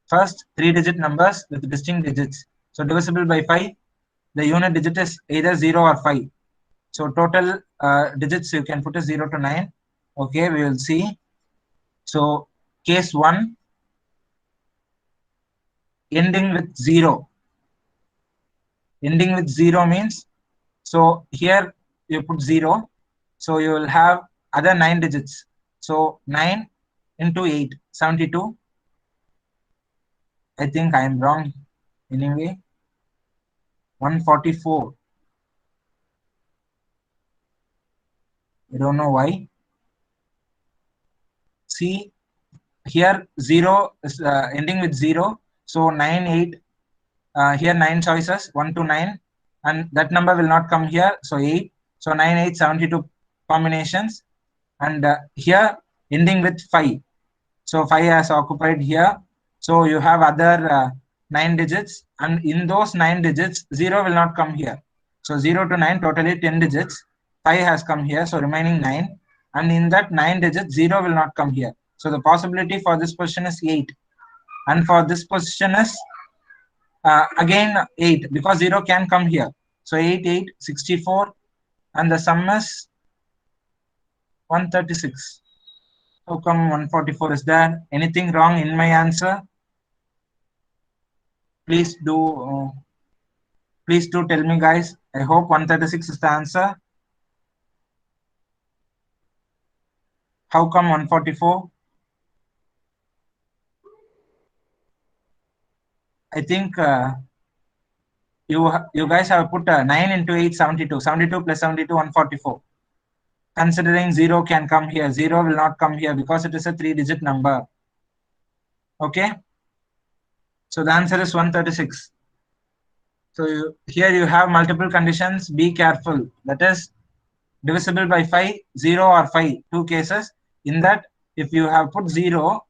First, 3-digit numbers with distinct digits. So divisible by 5. The unit digit is either 0 or 5. So total digits you can put is 0 to 9. Okay, we will see. So case 1, ending with 0. Ending with 0 means, so here you put 0. So you will have other 9 digits. So 9 into 8, 72. I think I am wrong anyway. 144. I don't know why. See, here 0 is ending with 0. So 9, 8. Here 9 choices, 1 to 9. And that number will not come here. So 8. So 9, 8, 72 combinations. And here ending with 5. So 5 has occupied here. So you have other 9 digits. And in those 9 digits, 0 will not come here. So 0 to 9, totally 10 digits. 5 has come here. So remaining 9. And in that 9 digits, 0 will not come here. So the possibility for this position is 8. And for this position is again 8, because 0 can come here. So 8, 8, 64. And the sum is 136. How come 144 is there? Anything wrong in my answer? Please do tell me, guys. I hope 136 is the answer. How come 144? I think you guys have put 9 into 8, 72. 72 plus 72, 144. Considering 0 can come here. 0 will not come here because it is a 3-digit number. Okay. So the answer is 136. So here you have multiple conditions. Be careful. That is divisible by 5, 0 or 5. 2 cases. In that, if you have put 0,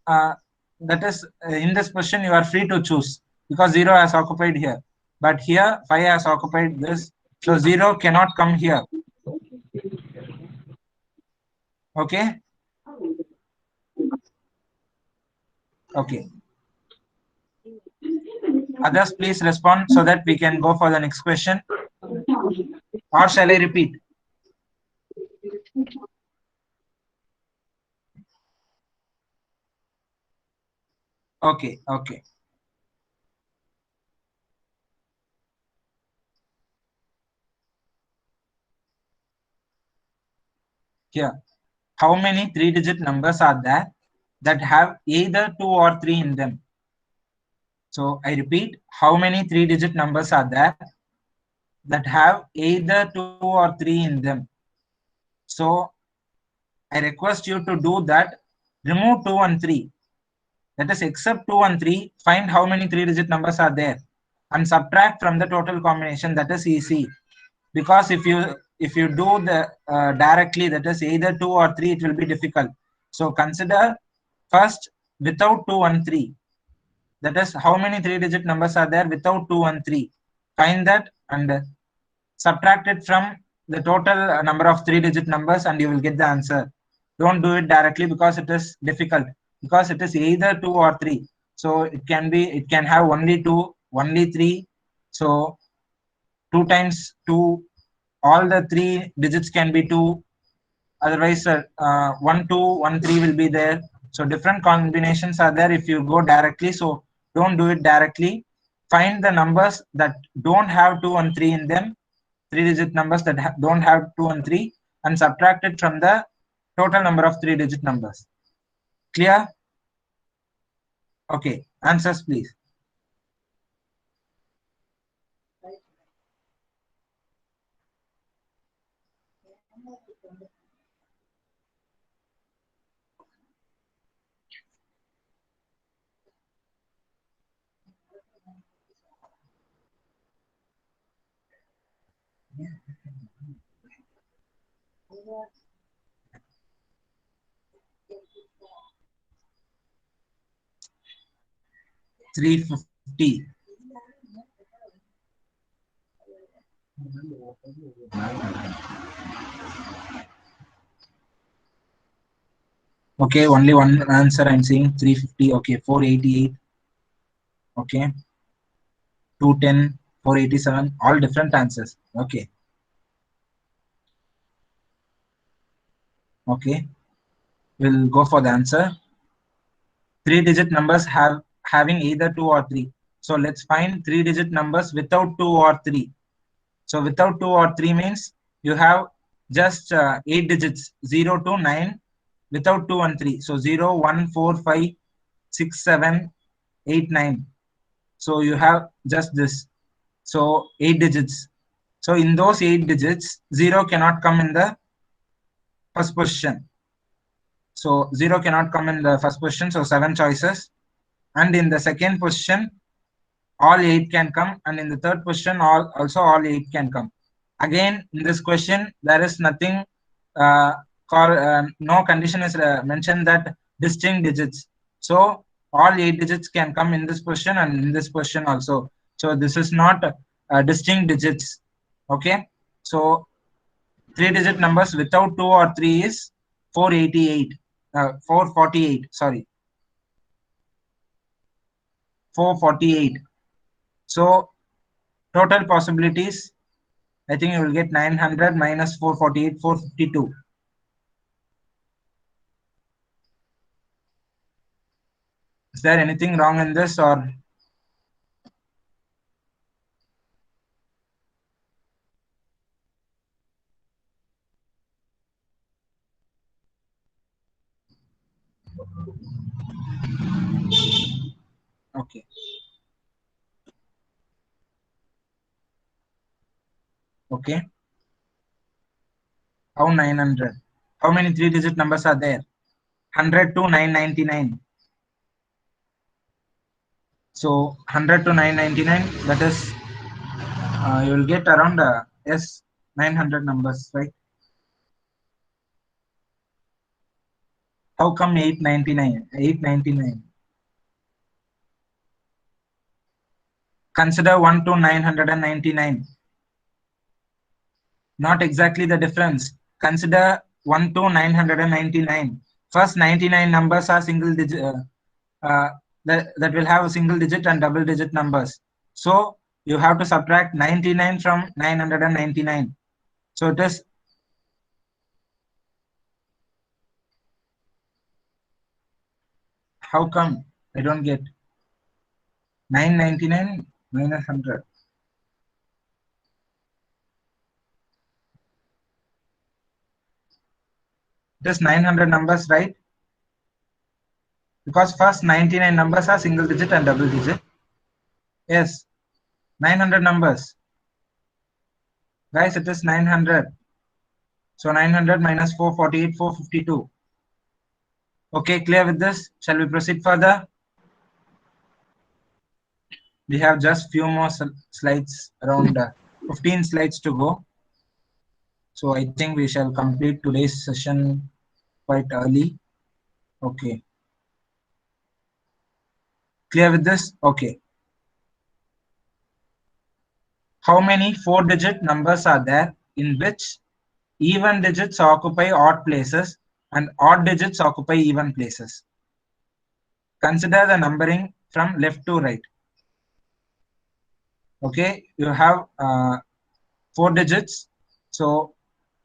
that is in this question you are free to choose because 0 has occupied here, but here 5 has occupied this, so 0 cannot come here. Okay. Okay. Others, please respond so that we can go for the next question. Or shall I repeat? Okay. Okay. Here, how many three-digit numbers are there that have either 2 or 3 in them? So I repeat, how many three-digit numbers are there that have either 2 or 3 in them? So I request you to do that. Remove 2 and 3. That is, except 2 and 3, find how many three-digit numbers are there and subtract from the total combination. That is easy. Because if you do the directly, that is either 2 or 3, it will be difficult. So consider first without 2 and 3. That is, how many three-digit numbers are there without 2 and 3. Find that and subtract it from the total number of three-digit numbers and you will get the answer. Don't do it directly because it is difficult, because it is either 2 or 3. So it can have only 2, only 3. So 2 times 2, all the 3 digits can be 2. Otherwise 1 2 1 3 will be there. So different combinations are there if you go directly. So don't do it directly. Find the numbers that don't have 2 and 3 in them, three-digit numbers that don't have 2 and 3, and subtract it from the total number of three-digit numbers. Clear? Okay. Answers, please. $350. Okay, only one answer I'm seeing. 350. Okay, 488. Okay, 210, 487. All different answers. Okay. Okay, we'll go for the answer. Three-digit numbers having either 2 or 3. So let's find three-digit numbers without 2 or 3. So without 2 or 3 means you have just 8 digits, 0 to 9, without 2 and 3. So 0, 1, 4, 5, 6, 7, 8, 9. So you have just this. So 8 digits. So in those 8 digits, 0 cannot come in the first position. So 0 cannot come in the first position. So 7 choices. And in the second position, all 8 can come. And in the third position, all 8 can come. Again, in this question, there is nothing no condition is mentioned that distinct digits. So all 8 digits can come in this position and in this position also. So this is not distinct digits. Okay. So three-digit numbers without 2 or 3 is 488. 448. Sorry. 448. So total possibilities, I think you will get 900 minus 448, 452. Is there anything wrong in this or? Okay. Okay. How 900? How many three-digit numbers are there? 100 to 999. So 100 to 999, that is, you will get around yes, 900 numbers, right? How come 899? 899. Consider 1 to 999. Not exactly the difference. Consider 1 to 999. First 99 numbers are single digit. That will have a single digit and double digit numbers. So you have to subtract 99 from 999. So it is how come I don't get 999 minus 100. It is 900 numbers, right? Because first 99 numbers are single digit and double digit. Yes, 900 numbers. Guys, it is 900. So 900 minus 448, 452. Okay, clear with this? Shall we proceed further? We have just few more slides, around 15 slides to go. So I think we shall complete today's session quite early. Okay. Clear with this? Okay. How many 4-digit numbers are there in which even digits occupy odd places and odd digits occupy even places? Consider the numbering from left to right. Okay, you have 4 digits. So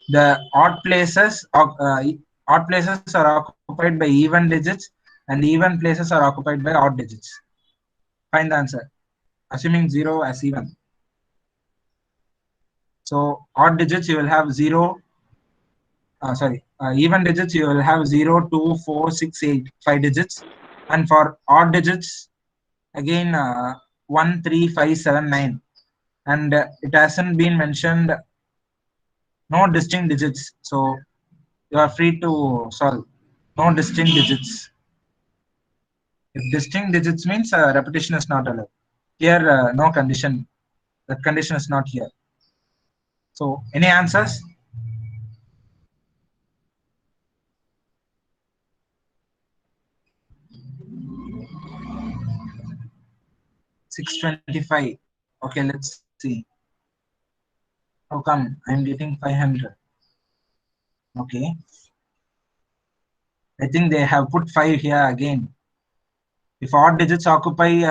the odd places are occupied by even digits and even places are occupied by odd digits. Find the answer. Assuming 0 as even. So odd digits you will have 0. Even digits you will have 0, 2, 4, 6, 8, 5 digits. And for odd digits, again 1, 3, 5, 7, 9. And it hasn't been mentioned no distinct digits. So you are free to solve. No distinct digits. If distinct digits means repetition is not allowed. Here, no condition. That condition is not here. So, any answers? $625. Okay, let's see. How come I'm getting 500? Okay. I think they have put 5 here again. If odd digits occupy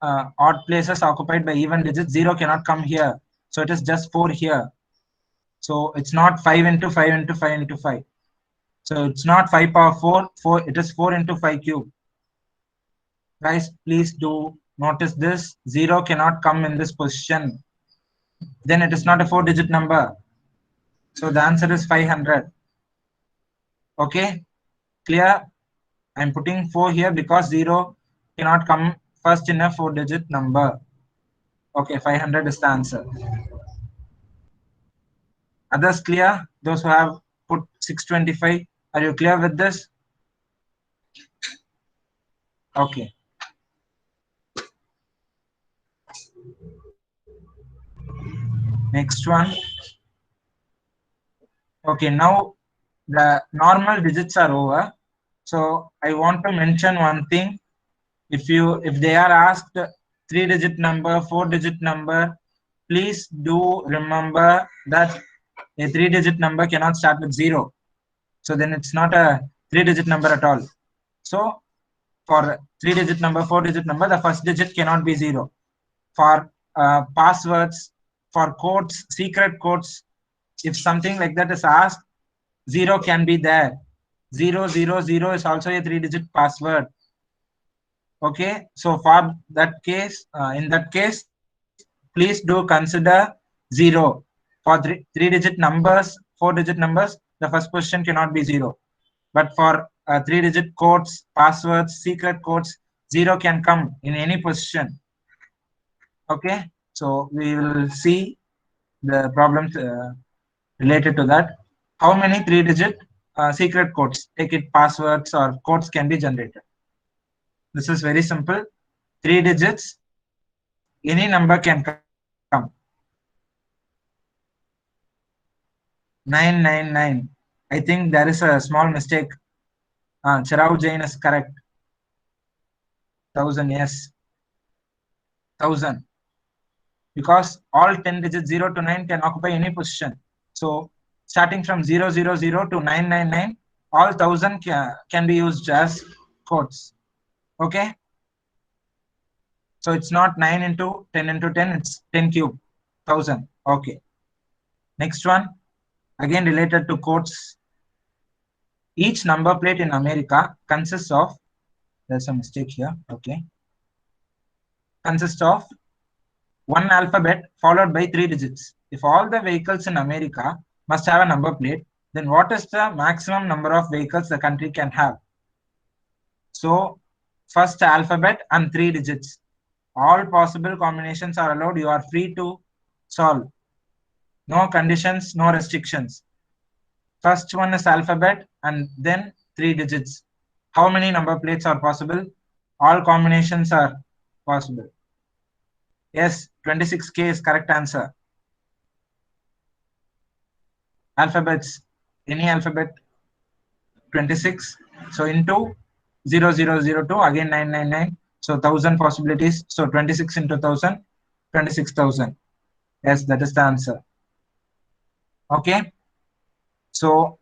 odd places occupied by even digits, 0 cannot come here. So it is just 4 here. So it's not 5 into 5 into 5 into 5. So it's not 5 power 4, it is 4 into 5 cube. Guys, please do notice this. 0 cannot come in this position. Then it is not a 4-digit number. So the answer is 500. Okay, clear? I'm putting 4 here because 0 cannot come first in a 4-digit number. Okay, 500 is the answer. Others clear? Those who have put 625, are you clear with this? Okay. Next one. Okay, now the normal digits are over. So I want to mention one thing. If they are asked 3-digit number, 4-digit number, please do remember that a 3-digit number cannot start with 0. So then it's not a 3-digit number at all. So for 3-digit number, 4-digit number, the first digit cannot be 0. For passwords, for codes, secret codes, if something like that is asked, 0 can be there. 000 is also a 3-digit password. Okay, so for that case, in that case, please do consider 0. For 3-digit numbers, 4-digit numbers, the first position cannot be 0. But for 3-digit codes, passwords, secret codes, 0 can come in any position. Okay, so we will see the problems related to that. How many 3-digit secret codes, take it passwords or codes, can be generated? This is very simple. 3 digits, any number can come. 999. I think there is a small mistake. Chirag Jain is correct. 1000, yes. 1000. Because all 10 digits 0 to 9 can occupy any position. So starting from 000 to 999, all 1000 can be used as codes. Okay. So it's not 9 into 10 into 10, it's 10 cube, 1000. Okay. Next one, again related to codes. Each number plate in America consists of, there's a mistake here. Okay. Consists of one alphabet followed by 3 digits. If all the vehicles in America must have a number plate, then what is the maximum number of vehicles the country can have? So, first alphabet and 3 digits. All possible combinations are allowed. You are free to solve. No conditions, no restrictions. First one is alphabet and then 3 digits. How many number plates are possible? All combinations are possible. Yes, 26K is correct answer. Alphabets, any alphabet, 26. So into 0002, again 999. So 1000 possibilities. So 26 into 1000, 26,000. Yes, that is the answer. Okay. So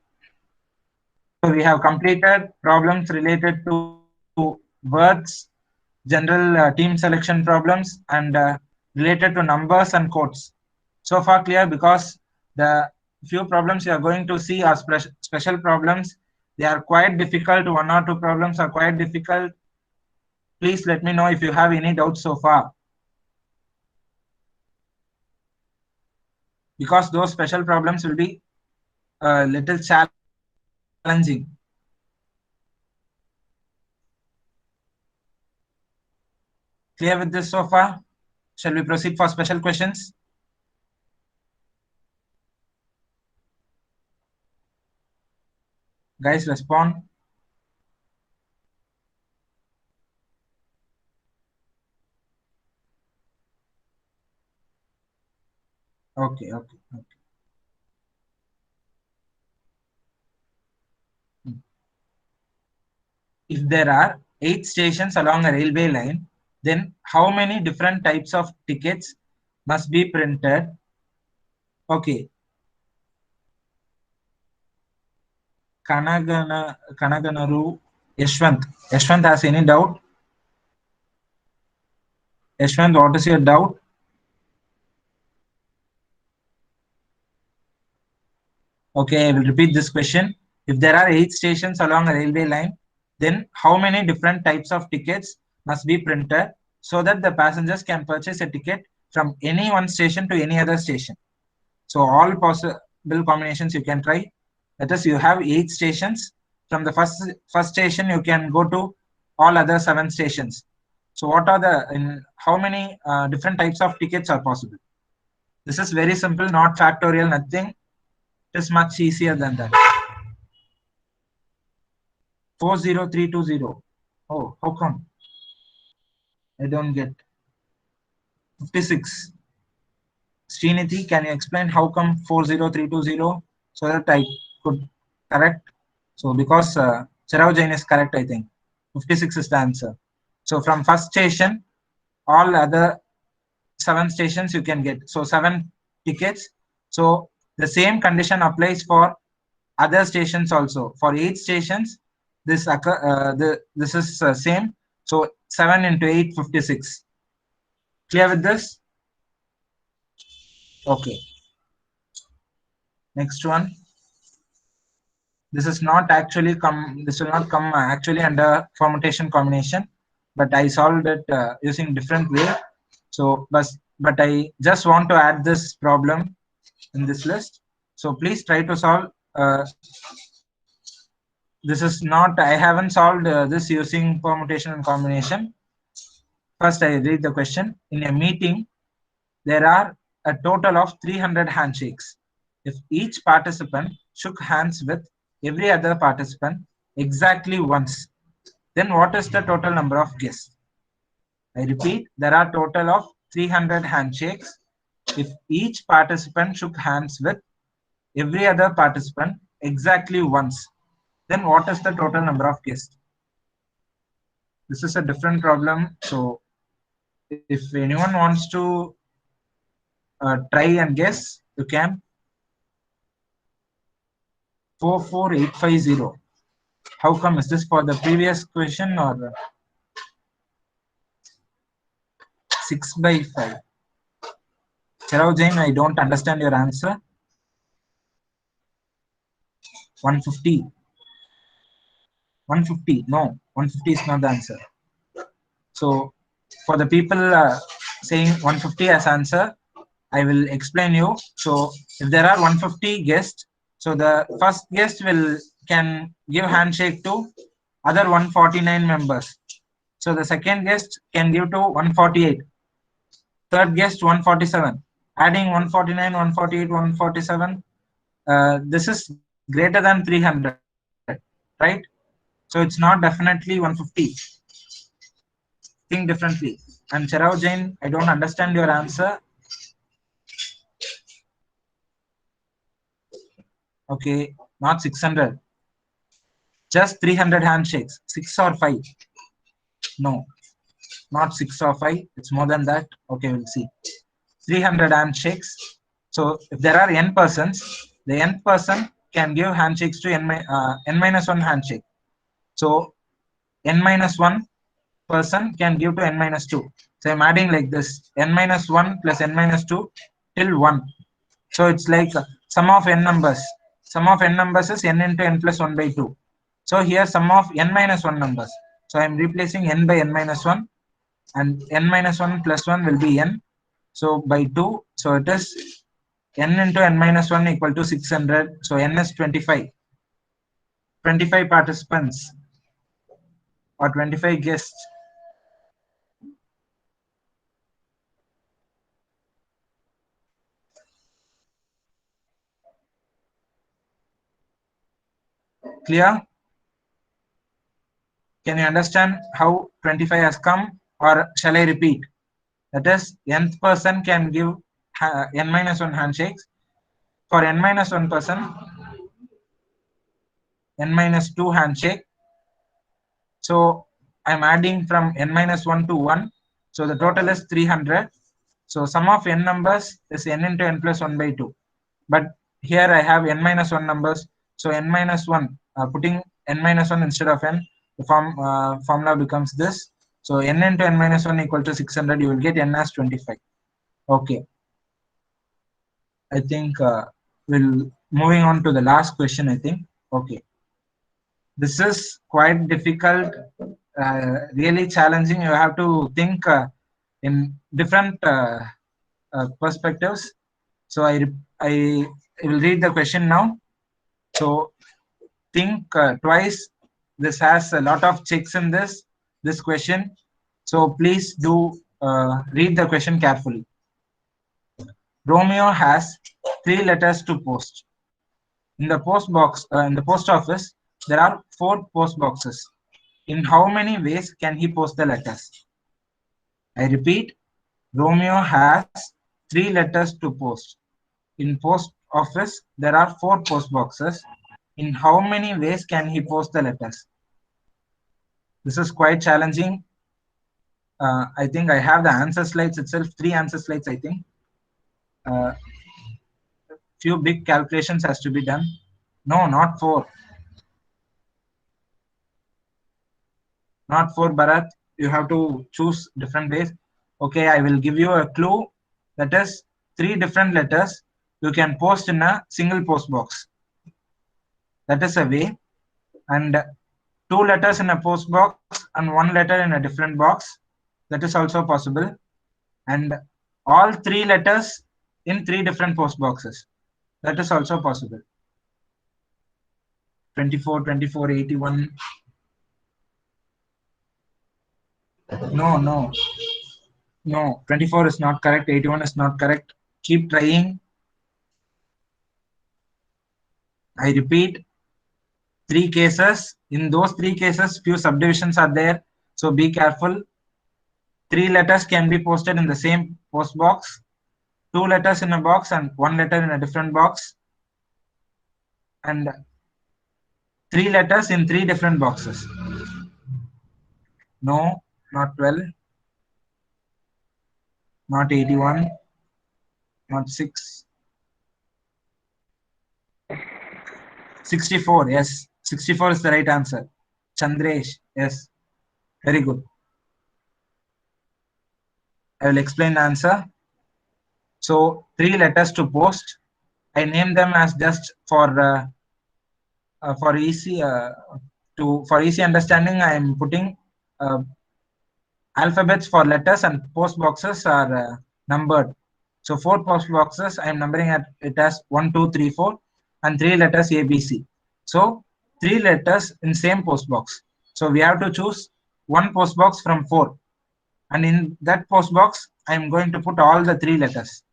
we have completed problems related to words, general team selection problems, and related to numbers and codes. So far clear, because the few problems you are going to see are special problems. They are quite difficult. One or two problems are quite difficult. Please let me know if you have any doubts so far, because those special problems will be a little challenging. Clear with this so far? Shall we proceed for special questions? Guys, respond. Okay. If there are 8 stations along a railway line, then how many different types of tickets must be printed? Okay. Kanaganaru Yashwant. Yashwant has any doubt? Yashwant, what is your doubt? Okay, I will repeat this question. If there are 8 stations along a railway line, then how many different types of tickets must be printed so that the passengers can purchase a ticket from any one station to any other station? So all possible combinations you can try. That is, you have 8 stations. From the first station, you can go to all other 7 stations. So what are how many different types of tickets are possible? This is very simple, not factorial, nothing. It is much easier than that. 40320. Oh, how come? I don't get. 56. Srinidhi, can you explain how come 40320, so that I could correct? So because Chirag Jain is correct, I think 56 is the answer. So from first station, all other 7 stations you can get. So 7 tickets. So the same condition applies for other stations also. For 8 stations, this is same. So 7 into 8, 56. Clear with this? Okay. Next one. This is not actually this will not come actually under permutation combination, but I solved it using different way. So but I just want to add this problem in this list. So please try to solve. This is not, I haven't solved this using permutation and combination. First, I read the question. In a meeting, there are a total of 300 handshakes. If each participant shook hands with every other participant exactly once, then what is the total number of guests? I repeat, there are total of 300 handshakes. If each participant shook hands with every other participant exactly once, then what is the total number of guests? This is a different problem. So if anyone wants to try and guess, you can. 44850. How come? Is this for the previous question or 6 by 5? Charav Jain, I don't understand your answer. 150. 150. No, 150 is not the answer. So for the people saying 150 as answer, I will explain you. So if there are 150 guests, so the first guest can give handshake to other 149 members. So the second guest can give to 148. Third guest 147. Adding 149, 148, 147. This is greater than 300, right? So it's not definitely 150. Think differently. And Charav Jain, I don't understand your answer. Okay, not 600. Just 300 handshakes. 6 or 5? No, not 6 or 5. It's more than that. Okay, we'll see. 300 handshakes. So if there are n persons, the n person can give handshakes to n minus 1 handshake. So n minus 1 person can give to n minus 2. So I'm adding like this, n minus 1 plus n minus 2 till 1. So it's like sum of n numbers. Sum of n numbers is n into n plus 1 by 2. So here sum of n minus 1 numbers. So I'm replacing n by n minus 1, and n minus 1 plus 1 will be n. So by 2, so it is n into n minus 1 equal to 600. So n is 25. 25 participants or 25 guests. Clear? Can you understand how 25 has come, or shall I repeat? That is, nth person can give n minus 1 handshakes. For n minus 1 person, n minus 2 handshake. So I'm adding from n minus 1 to 1. So the total is 300. So sum of n numbers is n into n plus 1 by 2. But here I have n minus 1 numbers. So n minus 1, putting n minus 1 instead of n, the formula becomes this. So n into n minus 1 equal to 600. You will get n as 25. Okay. I think we'll moving on to the last question, I think. Okay. This is quite difficult, really challenging. You have to think in different perspectives. So I will read the question now. So think twice. This has a lot of checks in this question. So please do read the question carefully. Romeo has 3 letters to post. In the in the post office, there are 4 post boxes. In how many ways can he post the letters? I repeat, Romeo has 3 letters to post. In post office, there are 4 post boxes. In how many ways can he post the letters? This is quite challenging. I think I have the answer slides itself, 3 answer slides, I think. Few big calculations has to be done. No, not 4. Not 4, Bharat. You have to choose different ways. Okay, I will give you a clue. That is 3 different letters you can post in a single post box. That is a way. And 2 letters in a post box and 1 letter in a different box. That is also possible. And all 3 letters in 3 different post boxes. That is also possible. 24, 24, 81. No. 24 is not correct. 81 is not correct. Keep trying. I repeat, 3 cases. In those 3 cases, few subdivisions are there. So be careful. 3 letters can be posted in the same post box. 2 letters in a box and 1 letter in a different box. And 3 letters in 3 different boxes. No, not 12, not 81, not 6. 64, yes. 64 is the right answer. Chandresh, yes. Very good. I will explain the answer. So 3 letters to post. I name them as just for easy understanding. I am putting uh, alphabets for letters, and post boxes are numbered. So 4 post boxes, I am numbering it as 1, 2, 3, 4, and 3 letters A, B, C. So 3 letters in same post box. So we have to choose one post box from 4. And in that post box, I am going to put all the 3 letters.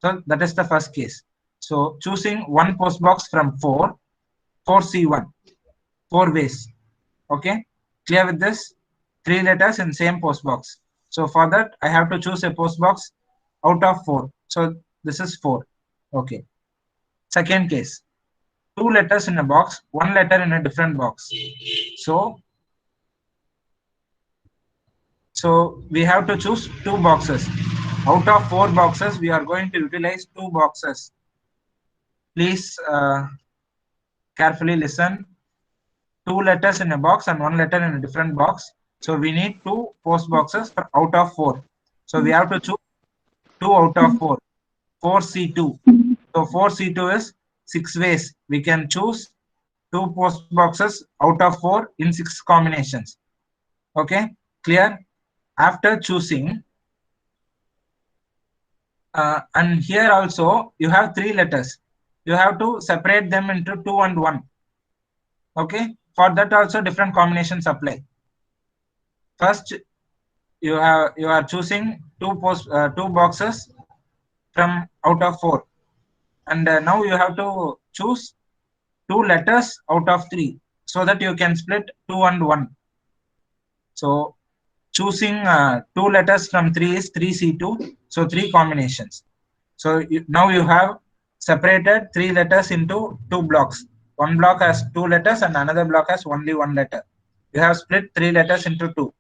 So that is the first case. So choosing one post box from 4, 4C1, 4 ways. Okay, clear with this? 3 letters in same post box. So for that, I have to choose a post box out of 4. So this is 4. Okay. Second case, 2 letters in a box, 1 letter in a different box. So we have to choose 2 boxes. Out of 4 boxes, we are going to utilize 2 boxes. Please carefully listen. 2 letters in a box and 1 letter in a different box. So we need 2 post boxes out of 4. So we have to choose 2 out of 4. 4C2. So 4C2 is 6 ways. We can choose 2 post boxes out of 4 in 6 combinations. Okay, clear? After choosing, and here also you have 3 letters. You have to separate them into 2 and 1. Okay, for that also different combinations apply. First, you are choosing 2 boxes from out of 4, and now you have to choose 2 letters out of 3, so that you can split 2 and 1. So choosing 2 letters from 3 is 3C2. So 3 combinations. So now you have separated 3 letters into 2 blocks. One block has 2 letters and another block has only 1 letter. You have split 3 letters into 2,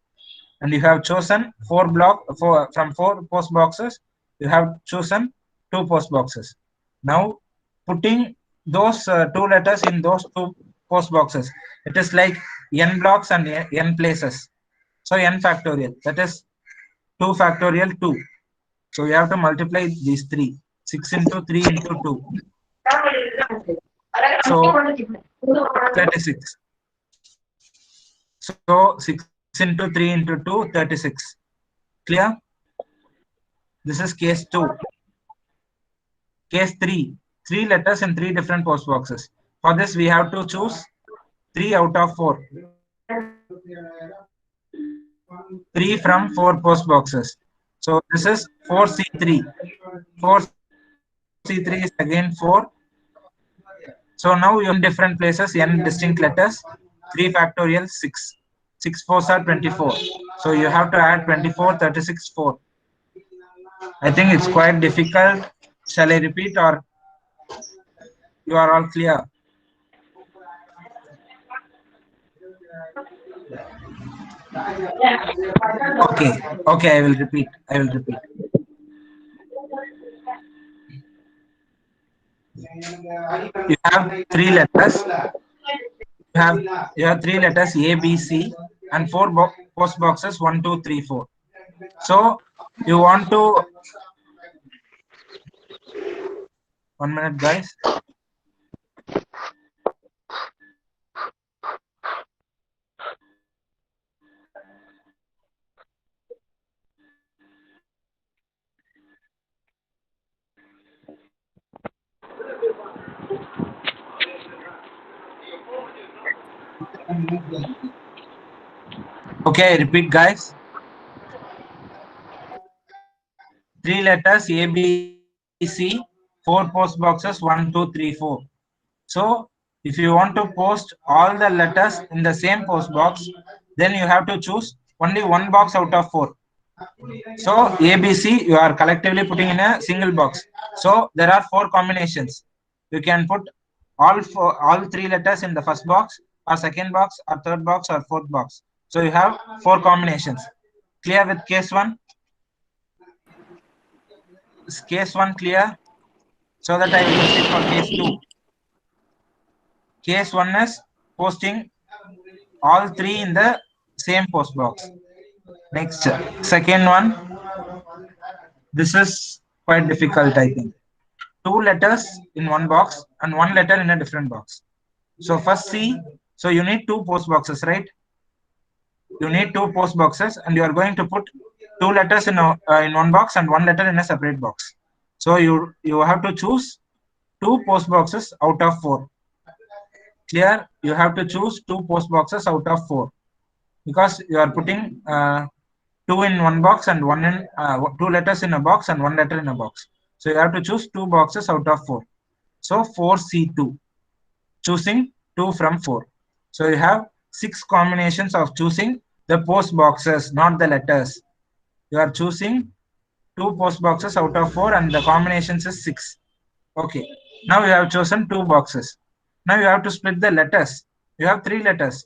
and you have chosen 4 from 4 post boxes. You have chosen 2 post boxes. Now putting those 2 letters in those 2 post boxes, it is like n blocks and n places. So n factorial, that is 2 factorial 2. So you have to multiply these 3. 6 into 3 into 2. So 36. So 6 into 3 into 2, 36. Clear? This is case 2. Case 3. 3 letters in 3 different post boxes. For this, we have to choose 3 out of 4. 3 from 4 post boxes. So this is 4C3. 4C3 is again 4. So now you in different places n distinct letters. 3 factorial 6. 6 fours are 24. So you have to add 24, 36, 4. I think it's quite difficult. Shall I repeat, or you are all clear? Okay, okay, I will repeat. You have 3 letters. You have 3 letters A, B, C, and 4 post boxes 1, 2, 3, 4. So you want to 1 minute, guys. Okay, repeat, guys. 3 letters A, B, C, 4 post boxes 1, 2, 3, 4. So if you want to post all the letters in the same post box, then you have to choose only 1 box out of 4. So A, B, C, you are collectively putting in a single box. So there are 4 combinations. You can put all 3 letters in the first box, or second box or third box or fourth box. So you have 4 combinations. Clear with case 1? Is case 1 clear? So that I will proceed for case 2. Case 1 is posting all 3 in the same post box. Next, second one. This is quite difficult, I think. 2 letters in one box and 1 letter in a different box. So first see, so you need 2 post boxes, right? You need 2 post boxes, and you are going to put 2 letters in one box and 1 letter in a separate box. So you have to choose 2 post boxes out of 4. Clear? You have to choose 2 post boxes out of 4, because you are putting 2 in one box and 2 letters in a box and 1 letter in a box. So you have to choose 2 boxes out of 4. So 4C2, choosing 2 from 4. So you have 6 combinations of choosing the post boxes, not the letters. You are choosing 2 post boxes out of 4, and the combinations is 6. Okay. Now you have chosen 2 boxes. Now you have to split the letters. You have 3 letters.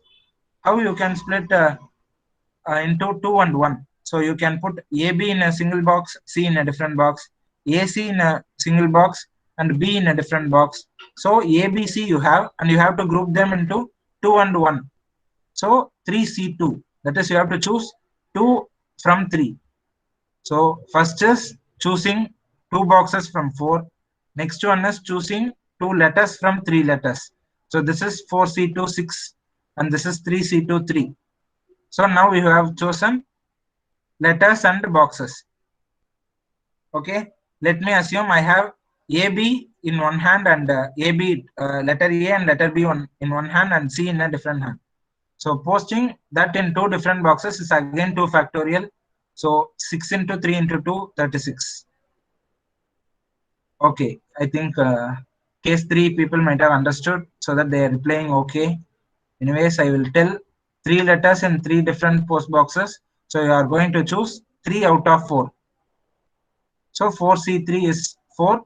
How you can split into 2 and 1? So you can put AB in a single box, C in a different box, AC in a single box, and B in a different box. So ABC you have, and you have to group them into 2 and 1. So 3C2. That is, you have to choose 2 from 3. So first is choosing 2 boxes from 4. Next one is choosing 2 letters from 3 letters. So this is 4C2 6, and this is 3C2 3. So now you have chosen letters and boxes. Okay, let me assume I have AB in one hand and AB letter A and letter B in one hand and C in a different hand. So posting that in 2 different boxes is again 2 factorial. So 6 into 3 into 2, 36. Okay, I think case 3 people might have understood, so that they are replying okay. Anyways, I will tell 3 letters in 3 different post boxes. So you are going to choose 3 out of 4. So 4C3 is 4.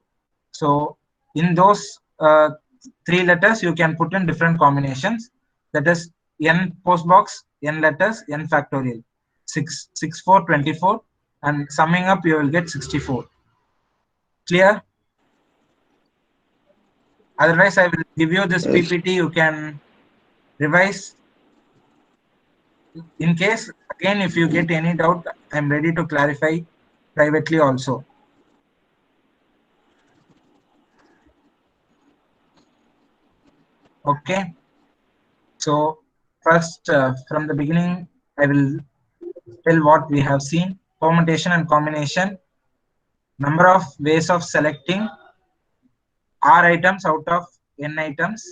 So in those 3 letters, you can put in different combinations. That is n post box, n letters, n factorial. 6, 6, 4, 24. And summing up, you will get 64. Clear? Otherwise, I will give you this Yes. PPT. You can revise. In case, again, if you get any doubt, I'm ready to clarify privately also. Okay. So first, from the beginning, I will tell what we have seen. Permutation and combination. Number of ways of selecting R items out of N items.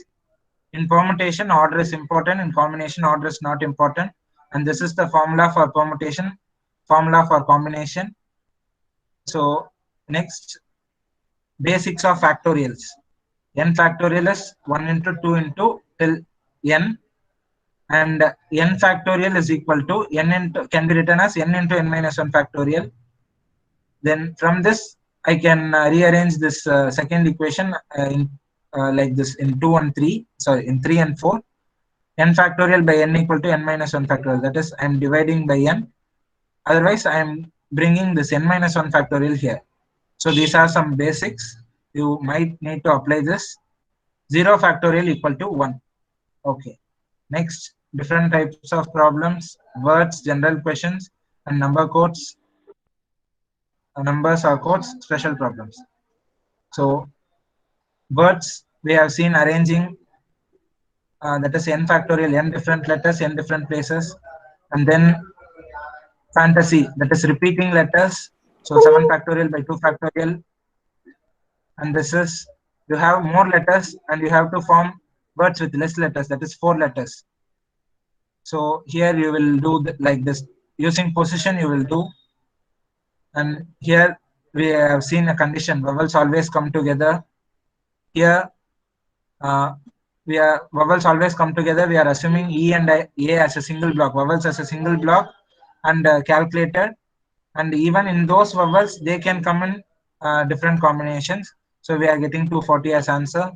In permutation, order is important. In combination, order is not important. And this is the formula for permutation, formula for combination. So next, basics of factorials. N factorial is 1 into 2 into till n, and n factorial is equal to n into, can be written as n into n minus 1 factorial. Then from this, I can rearrange this second equation in like this in 2 and 3, sorry, in 3 and 4. N factorial by n equal to n minus 1 factorial. That is, I am dividing by n. Otherwise, I am bringing this n minus 1 factorial here. So these are some basics. You might need to apply this. 0 factorial equal to 1. Okay. Next, different types of problems, words, general questions, and number codes. Numbers or codes, special problems. So words, we have seen arranging, that is n factorial, n different letters, n different places. And then fantasy, that is repeating letters. So 7 factorial by 2 factorial. And this is, you have more letters and you have to form words with less letters, that is 4 letters. So here you will do like this. Using position, you will do. And here we have seen a condition, vowels always come together. Here vowels always come together. We are assuming E and A as a single block, vowels as a single block, and calculated. And even in those vowels, they can come in different combinations. So we are getting 240 as answer.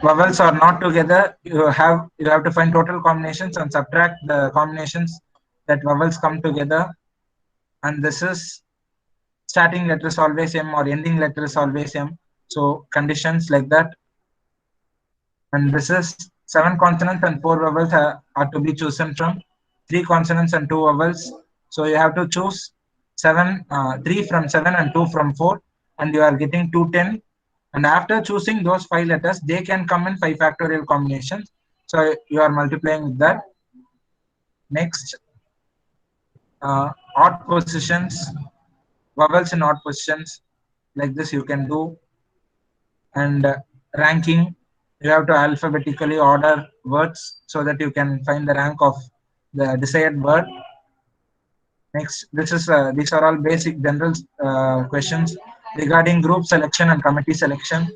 vowels are not together, you have to find total combinations and subtract the combinations that vowels come together. And this is starting letter is always M or ending letter is always M. So conditions like that. And this is seven consonants and four vowels are to be chosen from. Three consonants and two vowels. So you have to choose three from seven and two from four, and you are getting 210. And after choosing those five letters, they can come in 5 factorial combinations. So you are multiplying with that. Next, odd positions, vowels in odd positions. Like this, you can do. And ranking, you have to alphabetically order words so that you can find the rank of the desired word. Next, these are all basic general questions regarding group selection and committee selection.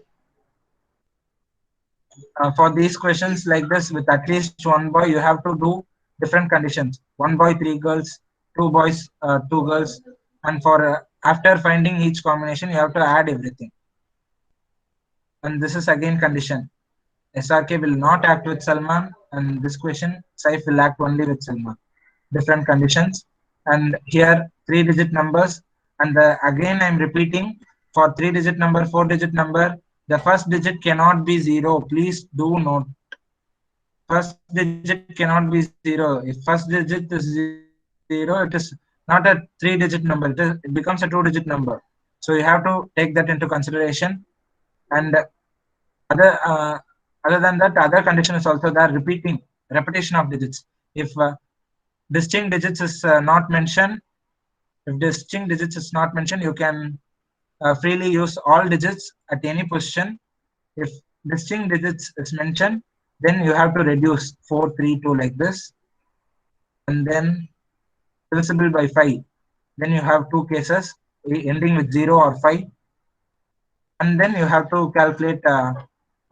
For these questions like this, with at least one boy, you have to do different conditions: one boy, three girls, two boys, two girls. And for after finding each combination, you have to add everything. And this is again condition: SRK will not act with Salman, and this question, Saif will act only with Salman. Different conditions, and here three-digit numbers, and again I'm repeating, for three-digit number, four-digit number, the first digit cannot be zero. Please do note, first digit cannot be zero. If first digit is zero, it is not a three-digit number. It becomes a two-digit number. So you have to take that into consideration. And other other than that, other condition is also there: repeating, repetition of digits. If distinct digits is not mentioned, if distinct digits is not mentioned, you can freely use all digits at any position. If distinct digits is mentioned, then you have to reduce 4, 3, 2 like this, and then divisible by 5. Then you have two cases ending with 0 or 5, and then you have to calculate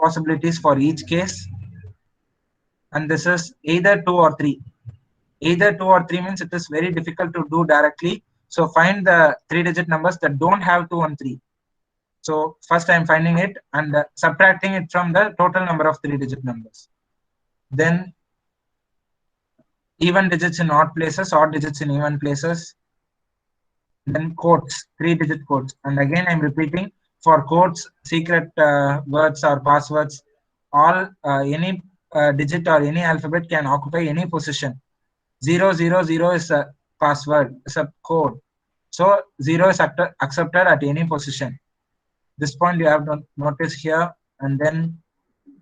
possibilities for each case. And this is either 2 or 3. Either 2 or 3 means it is very difficult to do directly. So find the three-digit numbers that don't have 2 and 3. So first I'm finding it and subtracting it from the total number of three-digit numbers. Then even digits in odd places, odd digits in even places. Then codes, three-digit codes. And again I'm repeating, for codes, secret words or passwords, all any digit or any alphabet can occupy any position. 000 is a password, is a code. So 0 is accepted at any position. This point you have to notice here. And then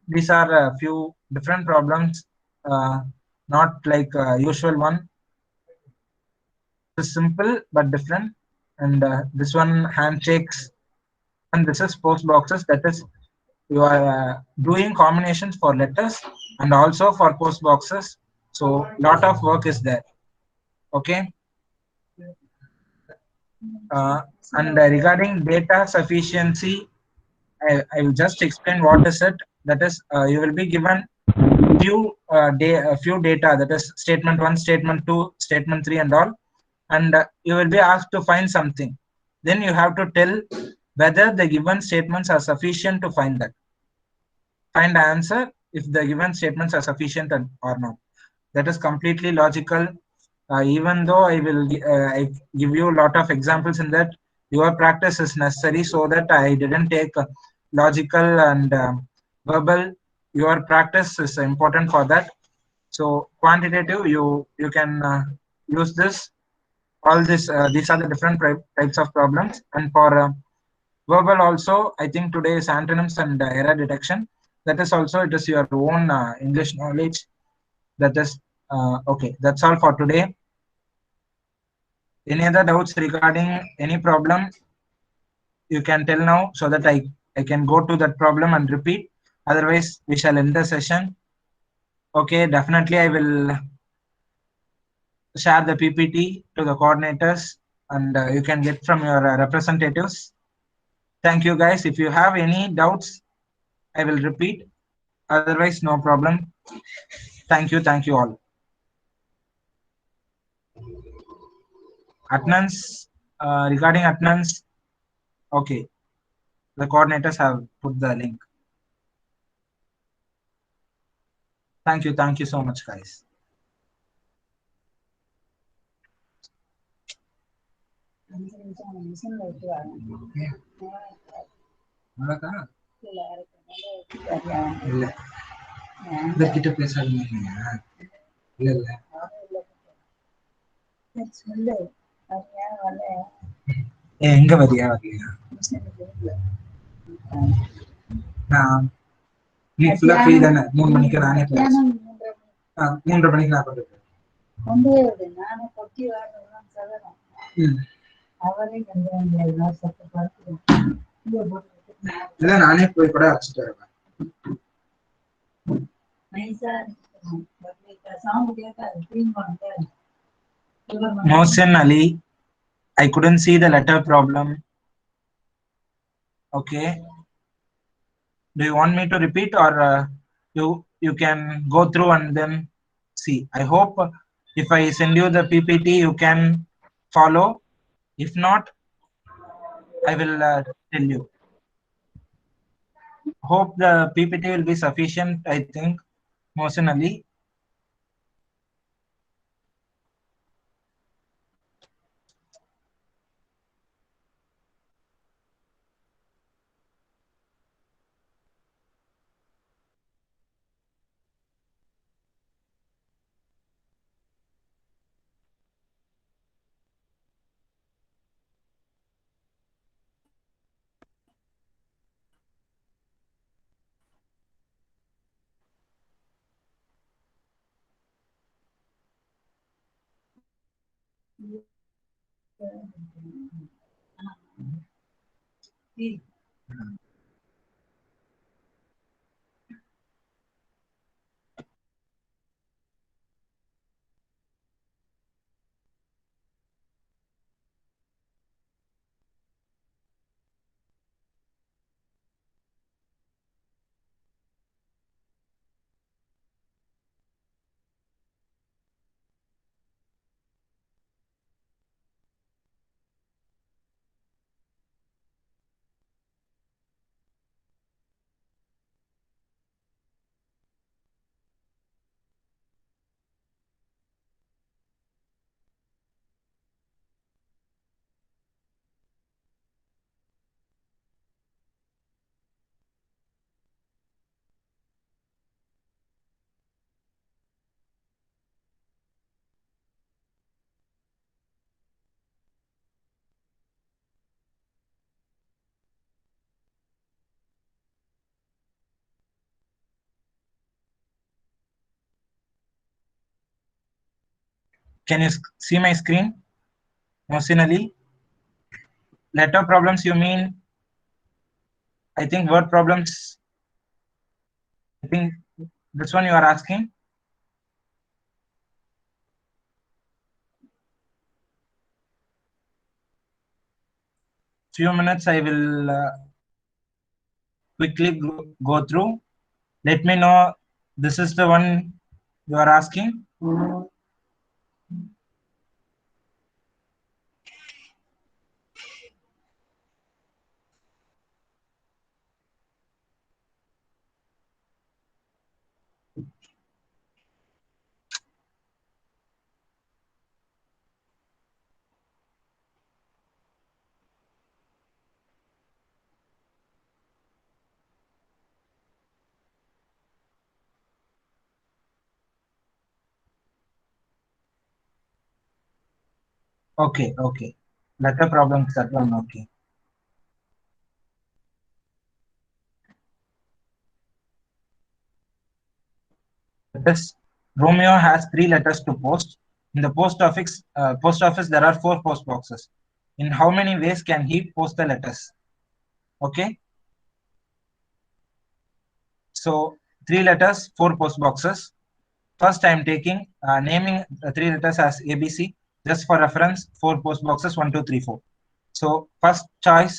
these are a few different problems, not like usual one. It's simple but different. And this one handshakes, and this is post boxes. That is, you are doing combinations for letters and also for post boxes. So lot of work is there. Okay. Uh, and regarding data sufficiency, I will just explain what is it. That is, you will be given few data. That is statement one, statement two, statement three, and all. And you will be asked to find something. Then you have to tell whether the given statements are sufficient to find that. Find the answer if the given statements are sufficient or not. That is completely logical. Even though I give you a lot of examples in that, your practice is necessary, so that I didn't take logical and verbal. Your practice is important for that. So quantitative, you can use this. All this these are the different types of problems. And for verbal also, I think today is antonyms and error detection. That is also, it is your own English knowledge. That is okay. That's all for today. Any other doubts regarding any problem, you can tell now, so that I can go to that problem and repeat. Otherwise, we shall end the session. Okay, definitely I will share the PPT to the coordinators, and you can get from your representatives. Thank you guys. If you have any doubts, I will repeat. Otherwise, no problem. Thank you all. Attendance, regarding attendance, okay, the coordinators have put the link. Thank you so much, guys. இதற்கிட்ட பேசாதீங்க. இல்ல இல்ல எங்க வரியா வரலையா நான் நீ ஃபுல்லா free தானே 3 மணிக்கு நானே கிளாஸ் 3:30 மணிக்கு நான் பண்ணுறேன் இல்ல நானே போய் கூட அழைச்சிட்டு வருவேன் Mohsen Ali, I couldn't see the letter problem. Okay. Do you want me to repeat, or you can go through and then see? I hope if I send you the PPT, you can follow. If not, I will tell you. Hope the PPT will be sufficient, I think, Mohsen Ali. Can you see my screen, Mohsen Ali? Letter problems, you mean? I think word problems. I think this one you are asking. Few minutes I will quickly go through. Let me know this is the one you are asking. Okay. Letter problems, that one, okay. Letters. Romeo has 3 letters to post. In the post office, there are 4 post boxes. In how many ways can he post the letters? Okay. So 3 letters, 4 post boxes. First, I am taking naming the 3 letters as ABC. Just for reference, 4 post boxes, 1, 2, 3, 4. So first choice,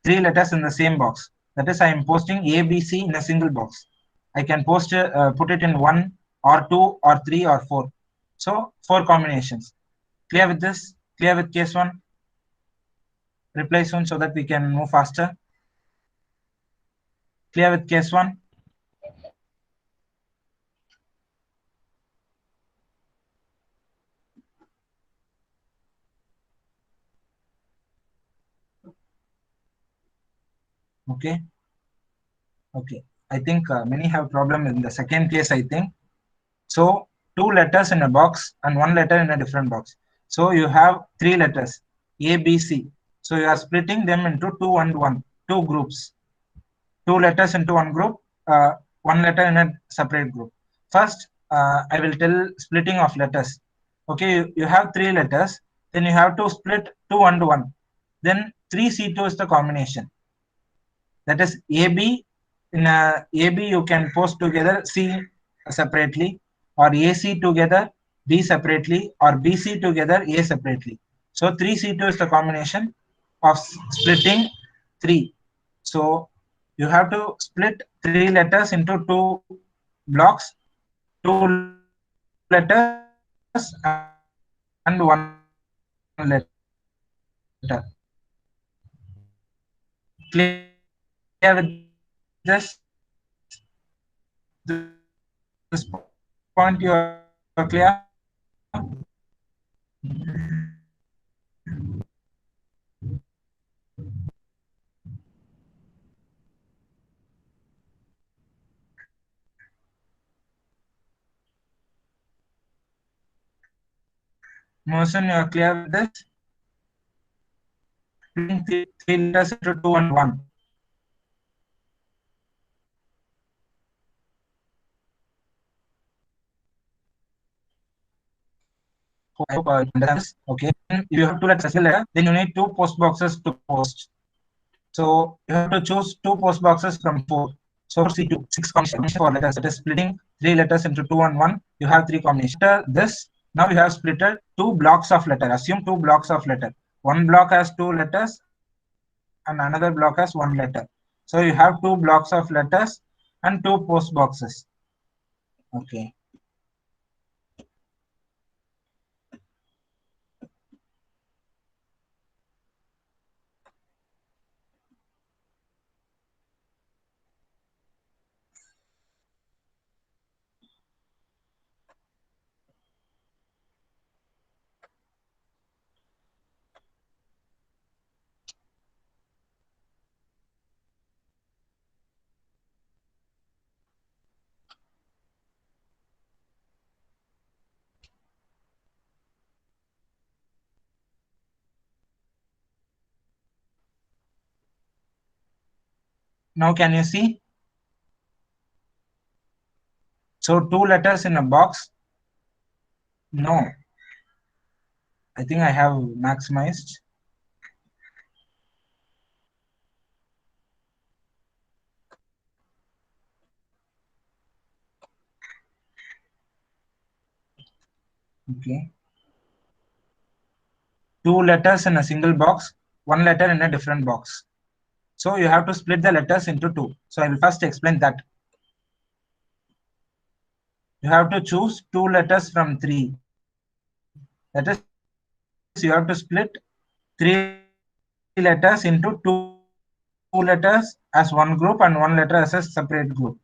3 letters in the same box. That is, I am posting ABC in a single box. I can post put it in 1 or 2 or 3 or 4. So 4 combinations. Clear with this? Clear with case 1? Reply soon so that we can move faster. Clear with case 1? Okay. Okay. I think many have problem in the second case, I think. So two letters in a box and one letter in a different box. So you have three letters, A, B, C. So you are splitting them into two and one, two groups. Two letters into one group, one letter in a separate group. First, I will tell splitting of letters. Okay, you have three letters, then you have to split two and one. Then 3C2 is the combination. That is AB. In a AB, you can post together C separately, or AC together, B separately, or BC together, A separately. So 3C2 is the combination of splitting 3. So you have to split three letters into two blocks, two letters and one letter. Clear with this point? You are clear? Motion, you are clear with this? Splitting three letters into two and one. I hope you understand this. Okay. If you have two letters as a letter, then you need two post boxes to post. So you have to choose two post boxes from four. So C2, 6 combination for letters. That is splitting three letters into two and one. You have three combinations. After this, now you have splitted two blocks of letter. Assume two blocks of letter. One block has two letters and another block has one letter. So you have two blocks of letters and two post boxes. Okay. Now can you see? So two letters in a box. No, I think I have maximized. Okay. Two letters in a single box, one letter in a different box. So you have to split the letters into two. So I will first explain that. You have to choose two letters from three. That is, you have to split three letters into two letters as one group and one letter as a separate group.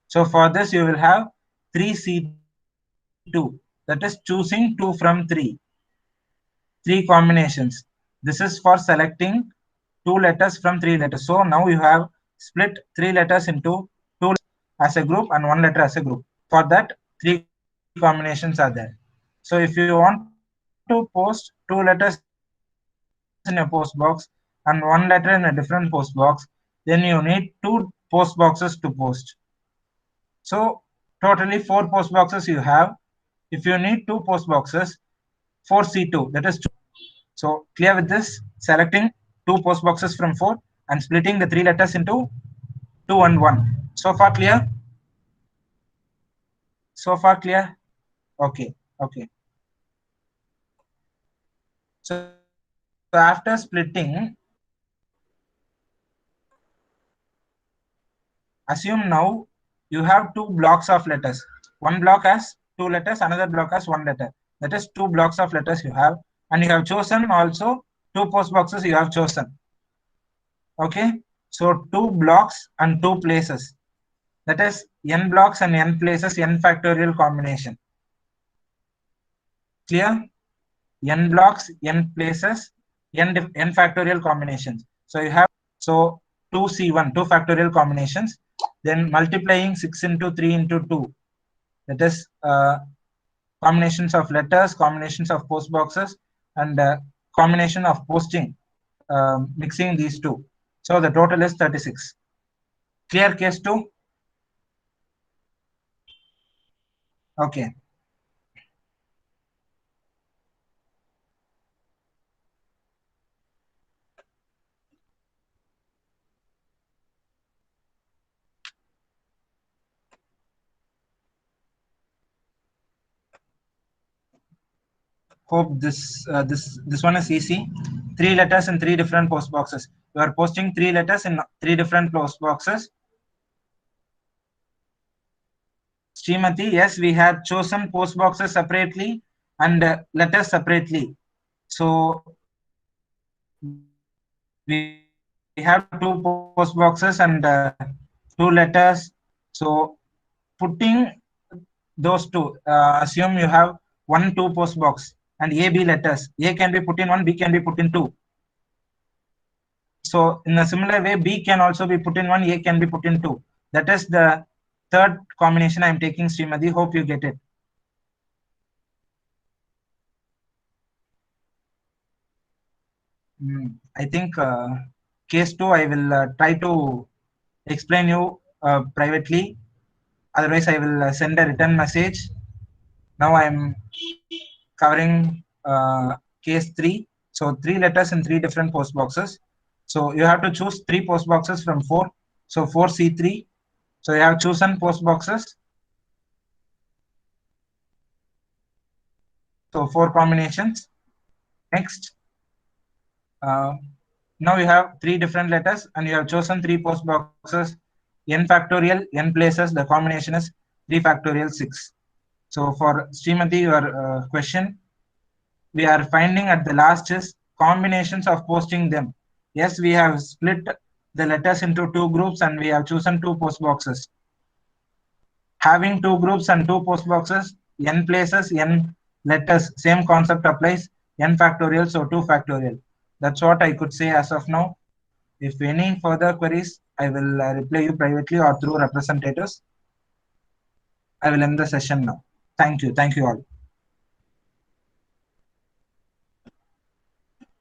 So for this, you will have 3C2. That is choosing two from three combinations. This is for selecting two letters from three letters. So now you have split three letters into two letters as a group and one letter as a group. For that, three combinations are there. So if you want to post two letters in a post box and one letter in a different post box, then you need two post boxes to post. So totally four post boxes you have. If you need two post boxes, 4C2, that is two. So clear with this, selecting two post boxes from four and splitting the three letters into two and one. So far clear? So far clear? Okay, okay. So after splitting, assume now you have two blocks of letters. One block has two letters, another block has one letter. That is two blocks of letters you have, and you have chosen also two post boxes you have chosen. Okay, so two blocks and two places. That is n blocks and n places, n factorial combination. Clear? N blocks, n places, n factorial combinations. So you have, so 2C1, 2 factorial combinations, then multiplying 6 into 3 into 2. That is combinations of letters, combinations of post boxes, and combination of posting, mixing these two. So the total is 36. Clear case 2? Okay. Hope this one is easy. 3 letters in 3 different post boxes. You are posting 3 letters in 3 different post boxes. Srimati, yes, we had chosen post boxes separately and letters separately. So we have 2 post boxes and 2 letters. So putting those two, assume you have 1, 2 post box and A, B letters. A can be put in 1, B can be put in 2. So in a similar way, B can also be put in 1, A can be put in 2. That is the third combination I am taking, Srimati. Hope you get it. I think case 2, I will try to explain you privately. Otherwise, I will send a written message. Now I am covering case 3. So 3 letters in 3 different post boxes. So you have to choose 3 post boxes from 4. So 4C3. So you have chosen post boxes. So 4 combinations. Next. Now you have 3 different letters and you have chosen 3 post boxes. N factorial, n places, the combination is 3 factorial 6. So for Srimati, your question, we are finding at the last is combinations of posting them. Yes, we have split the letters into 2 groups and we have chosen 2 post boxes. Having 2 groups and 2 post boxes, n places, n letters, same concept applies, n factorial, so 2 factorial. That's what I could say as of now. If any further queries, I will reply you privately or through representatives. I will end the session now. Thank you. Thank you all.